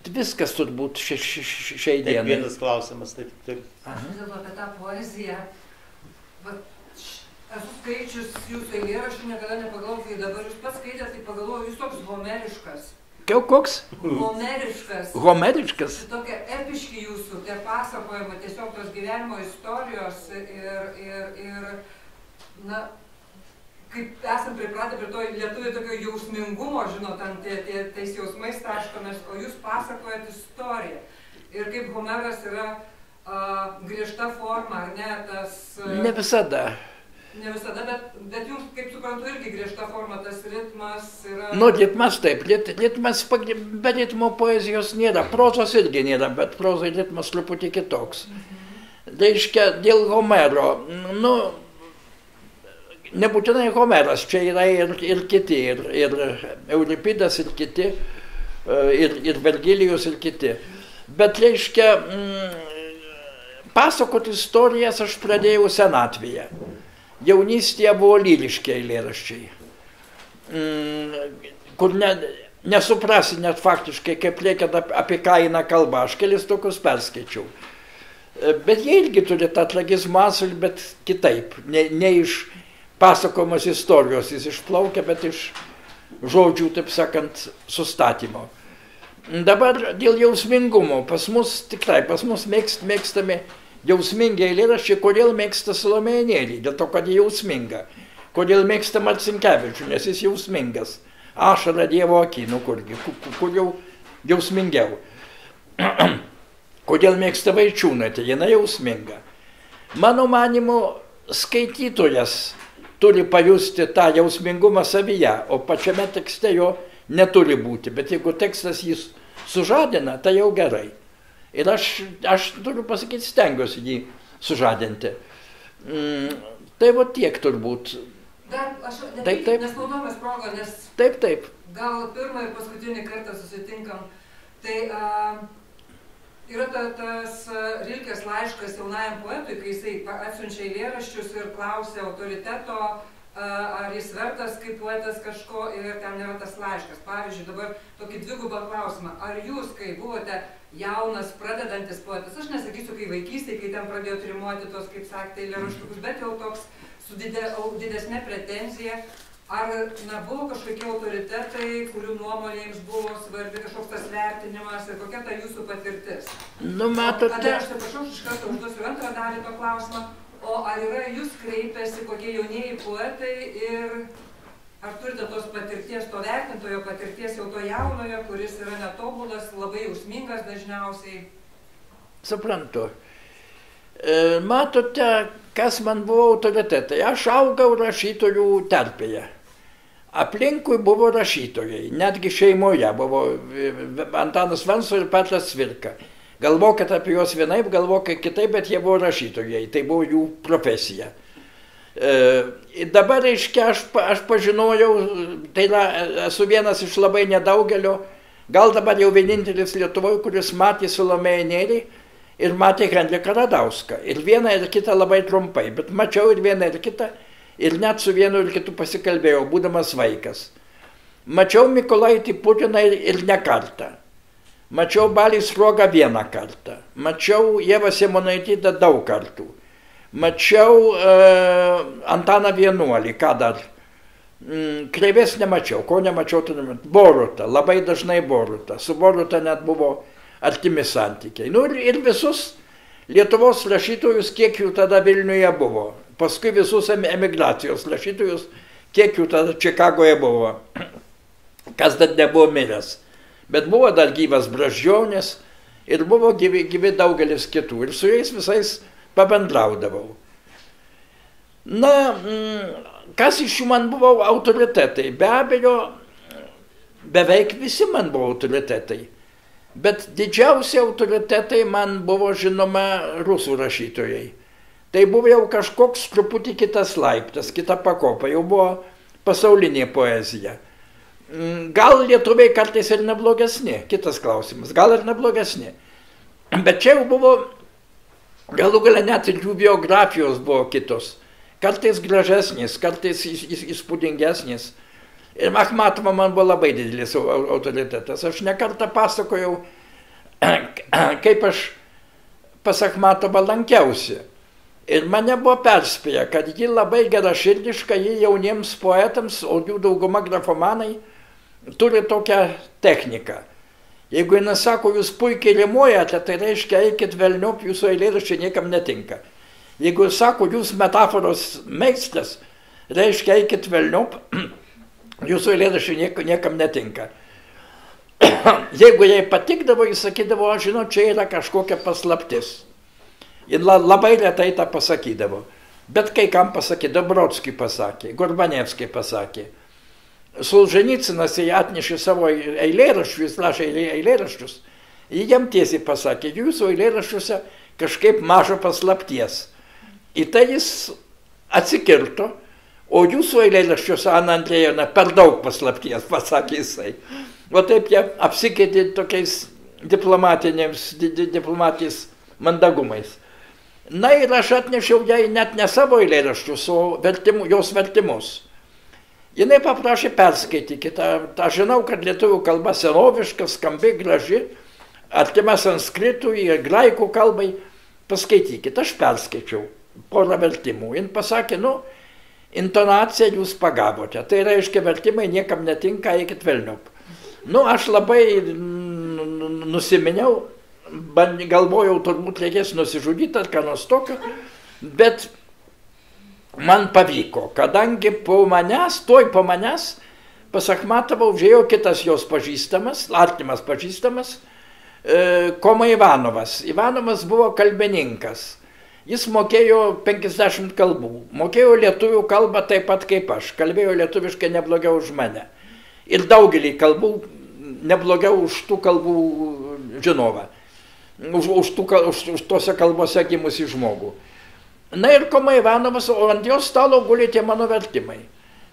viskas turbūt šiai dienai. Taip, vienas klausimas. Taip. Aš dėl apie tą poeziją. Esu skaičius jūsų eilėraščių, niekada nepagalvojau, kai dabar jūs pats skaitėte, tai pagalvojau, jūs toks homeriškas. Koks? Homeriškas. Homeriškas? Tokie epiški jūsų, tie pasakojimai, tiesiog tos gyvenimo istorijos ir na, kaip esam pripratę prie to lietuvių tokio jausmingumo, žinot, tais jausmais taškomės, o jūs pasakojat istoriją. Ir kaip Homeras yra griežta forma, ar ne, tas... Ne visada. Ne visada, bet jums, kaip suprantu, irgi griežta forma, tas ritmas yra... Nu, ritmas taip, ritmas, be ritmo poezijos nėra, prozos irgi nėra, bet prozai ritmas truputį kitoks. Reiškia, dėl Homero, nu, nebūtinai Homeras, čia yra ir kiti, ir Euripidas, ir kiti, ir Vergilijus, ir kiti. Bet, reiškia, pasakoti istorijas aš pradėjau senatvėje. Jaunystėje buvo lyriški eilėraščiai, kur nesuprasi net faktiškai, kaip reikia apie ką eina kalba. Aš kelis tokius perskaičiau. Bet jie irgi turi tą tragizmo asulį, bet kitaip. Ne iš pasakojamos istorijos jis išplaukia, bet iš žodžių, taip sakant, sustatymo. Dabar dėl jausmingumo. Pas mus mėgstami jausmingi eilėraščiai. Kodėl mėgsta Salomėją Nėrį? Dėl to, kad jie jausminga. Kodėl mėgsta Marcinkevičių? Nes jis jausmingas. Ašara Dievo akį, nu kurgi, kur jau jausmingiau. Kodėl mėgsta Vaičiūnaitę? Jinai jausminga. Mano manymu, skaitytojas turi pajusti tą jausmingumą savyje, o pačiame tekste jo neturi būti. Bet jeigu tekstas jis sužadina, tai jau gerai. Ir aš turiu pasakyti, stengiuosi jį sužadinti. Tai va tiek turbūt. Dar aš taip. Nesnaudojamės progą, nes taip. Gal pirmą ir paskutinį kartą susitinkam. Tai yra tas Rilkės laiškas jaunajam poetui, kai jisai atsiunčia eilėraščius ir klausia autoriteto, ar jis vertas kaip poetas kažko, ir ten yra tas laiškas. Pavyzdžiui, dabar tokį dvigubą klausimą. Ar jūs, kai buvote jaunas, pradedantis poetas, aš nesakysiu, kai vaikystėje, kai ten pradėjo trimuoti tos, kaip sakėte, eilėraštukus, bet jau toks su didesnė pretenzija, ar buvo kažkokie autoritetai, kurių nuomonė jums buvo svarbi, kažkoks tas vertinimas ir kokia ta jūsų patirtis? Nu, matote... Aš atsiprašau, iš karto užduosiu antrą dalį to klausimą. O ar yra jūs kreipiasi kokie jaunieji poetai ir ar turite tos patirties, to vertintojo patirties jau to jaunojo, kuris yra netobulas, labai jausmingas dažniausiai? Suprantu. Matote, kas man buvo autoritetai. Aš augau rašytojų terpėje. Aplinkui buvo rašytojai, netgi šeimoje buvo Antanas Venclova ir Petras Cvirka. Galvokit apie juos vienaip, galvokit kitaip, bet jie buvo rašytojai, tai buvo jų profesija. Dabar, reiškia, aš pažinojau, tai esu vienas iš labai nedaugelio, gal dabar jau vienintelis Lietuvoje, kuris matė Salomėją Nėrį ir matė Henriką Radauską. Ir vieną ir kitą labai trumpai, bet mačiau ir vieną ir kitą. ir net su vienu ir kitu pasikalbėjau, būdamas vaikas. Mačiau Mykolaitį Putiną ir ne kartą. Mačiau Balį Sruogą vieną kartą. Mačiau Ievą Simonaitytę daug kartų. Mačiau Antaną Vienuolį, ką dar. Kreivės nemačiau, ko nemačiau, Borutą, labai dažnai Borutą. Su Boruta net buvo artimi santykiai. Nu, ir visus Lietuvos rašytojus, kiek jų tada Vilniuje buvo. Paskui visus emigracijos rašytojus, kiek jų tada Čikagoje buvo. Kas dar nebuvo miręs. Bet buvo dar gyvas Brazdžionis ir buvo gyvi daugelis kitų. Ir su jais visais pabendraudavau. Na, kas iš jų man buvo autoritetai? Be abejo, beveik visi man buvo autoritetai. Bet didžiausi autoritetai man buvo žinoma rusų rašytojai. Tai buvo jau kažkoks truputį kitas laiptas, kita pakopa, jau buvo pasaulinė poezija. Gal lietuviai kartais ir neblogesni, kitas klausimas, gal ir neblogesni. Bet čia jau buvo, galų gale net ir jų biografijos buvo kitos. Kartais gražesnės, kartais įspūdingesnės. Ir Achmatova man buvo labai didelis autoritetas. Aš nekartą pasakojau, kaip aš pas Achmatovą lankiausi. Ir mane buvo perspėję, kad ji labai geraširdiška, ji jauniems poetams, o jų dauguma grafomanai, turi tokią techniką. Jeigu jis sako, jūs puikiai rimuojate, tai reiškia, eikit velniop, jūsų eilėraščiai niekam netinka. Jeigu jis sako, jūs metaforos meistras, reiškia, eikit velniop, jūsų eilėraščiai niekam netinka. Jeigu jai patikdavo, jis sakydavo, žinau, čia yra kažkokia paslaptis. Ir labai retai tą pasakydavo. Bet kai kam pasakė, Brodskiui pasakė, Gorbanevskiui pasakė. Solženicinas jai atnešė savo eilėraščių, jis rašė eilėraščius. Jam tiesiai pasakė, jūsų eilėraščiuose kažkaip mažo paslapties. Į tai jis atsikirto, o jūsų eilėraščiuose, Ana Andrejevna, per daug paslapties, pasakė jisai. O taip jie apsikeitė tokiais diplomatiniais mandagumais. Na ir aš atnešiau jai net ne savo eilėraščius, o jos vertimus. Jinai paprašė perskaitykite. Aš žinau, kad lietuvių kalba senoviška, skambi, graži, artima sanskritui ir graikų kalbai. Paskaitykite, aš perskaičiau porą vertimų. Jin pasakė, intonaciją jūs pagavote. Tai reiškia, vertimai niekam netinka, eikit velniop. Aš labai nusiminiau, galvojau, turbūt reikės nusižudyti ar ką nors tokio, bet man pavyko, kadangi po manęs, pas Achmatovą užėjo kitas jos pažįstamas, artimas pažįstamas, Koma Ivanovas. Ivanovas buvo kalbininkas. Jis mokėjo 50 kalbų, mokėjo lietuvių kalbą taip pat kaip aš, kalbėjo lietuviškai neblogiau už mane. Ir daugelį kalbų neblogiau už tų kalbų žinovą. Už tose kalbose gimusi žmogų. Na ir Koma Ivanovas, o ant jos stalo guli tie mano vertimai.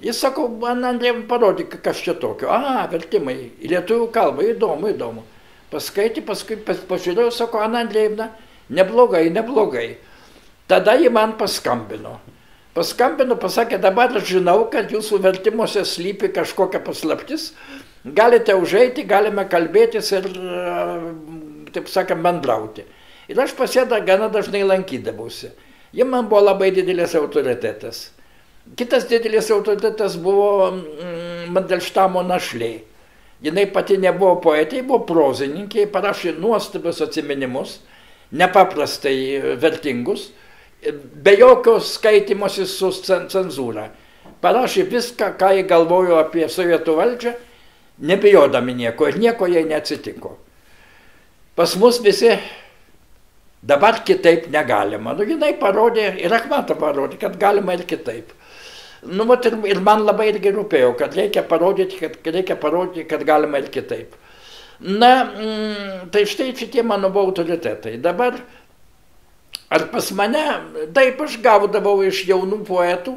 Jis sako, man Andrėjim parodyk, kas čia tokio. Vertimai į lietuvių kalbą, įdomu. Paskaitė, paskui pažiūrėjau, sako, Ana Andrėjevna, neblogai. Tada ji man paskambino. Pasakė, dabar aš žinau, kad jūsų vertimuose slypi kažkokia paslaptis. Galite užeiti, galime kalbėtis ir, taip sakant, bendrauti. Ir aš pas ją gana dažnai lankydavausi. Ji man buvo labai didelis autoritetas. Kitas didelis autoritetas buvo Mandelštamo našlė. Jinai pati nebuvo poetė, buvo prozininkė, parašė nuostabius atsiminimus, nepaprastai vertingus, be jokios skaitimosi su cenzūra. Parašė viską, ką jie galvojo apie sovietų valdžią, nebijodami nieko, ir nieko jai neatsitiko. Pas mus visi dabar kitaip negalima. Jinai parodė, ir Achmatova parodė, kad galima ir kitaip. Ir man labai irgi rūpėjo, kad reikia parodyti, kad galima ir kitaip. Tai štai šitie mano buvo autoritetai. Dabar, ar pas mane, taip aš gaudavau iš jaunų poetų,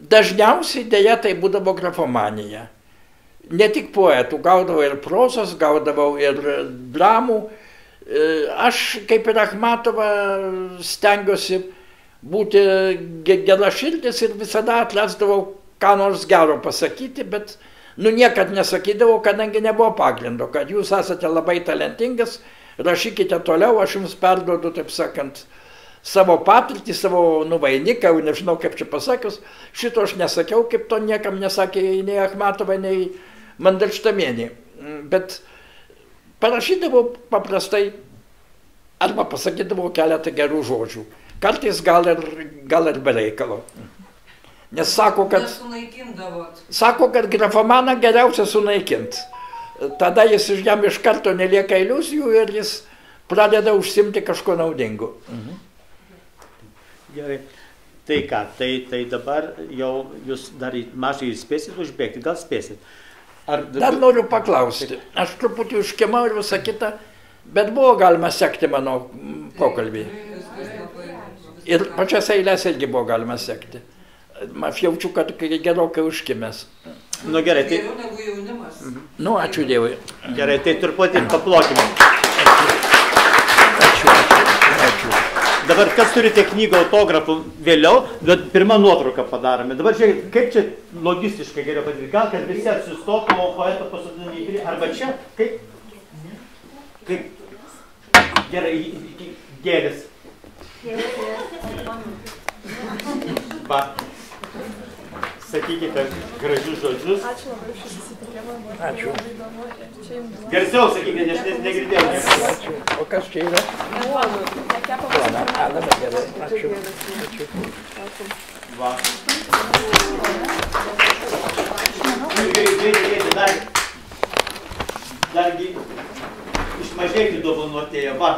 dažniausiai dėja tai būdavo grafomanija. Ne tik poetų, gaudavau ir prozos, gaudavau ir dramų. Aš, kaip ir Achmatova, stengiuosi būti geraširdis ir visada atrasdavau ką nors gero pasakyti, bet niekad nesakydavau, kadangi nebuvo pagrindo, kad jūs esate labai talentingas, rašykite toliau, aš jums perduodu, taip sakant, savo patirtį, savo vainiką, nežinau kaip čia pasakius, šito aš nesakiau, kaip to niekam nesakė nei Achmatovai, nei Mandelštamienė. Bet parašydavau paprastai, arba pasakydavau keletą gerų žodžių. Kartais gal ir be reikalo. Nes sako, kad grafomaną geriausia sunaikint. Tada jam iš karto nelieka iliuzijų ir jis pradeda užsimti kažko naudingu. Gerai. Tai ką, tai dabar jau jūs dar mažai spėsit užbėgti, gal spėsit? Dar noriu paklausti. Aš truputį užkimau ir visą kitą, bet buvo galima sekti mano pokalbį. Ir pačias eilės irgi buvo galima sekti. Aš jaučiu, kad gerokai užkimęs. Gerai, tai... Geriau negu jaunimas. Ačiū Dievui. Gerai, tai truputį paplokime. Ačiū. Dabar kas turite knygą autografų vėliau, bet pirmą nuotrauką padarome. Dabar žiūrėk, kaip čia logistiškai geriau padaryti. Gal, kad visi atsistotų, o poetą pasodinį į priekį. Arba čia, kaip gerai, gėlis. Va, sakykite gražius žodžius. Ačiū labai už susitikimą. Ačiū. Garsiau sakykite, nes negirdėjau. Ačiū. O kas čia yra? Duona. Gerai. Ačiū. Va. Žiūrėkite, dargi iš mažeikių dovanų atėjo, va.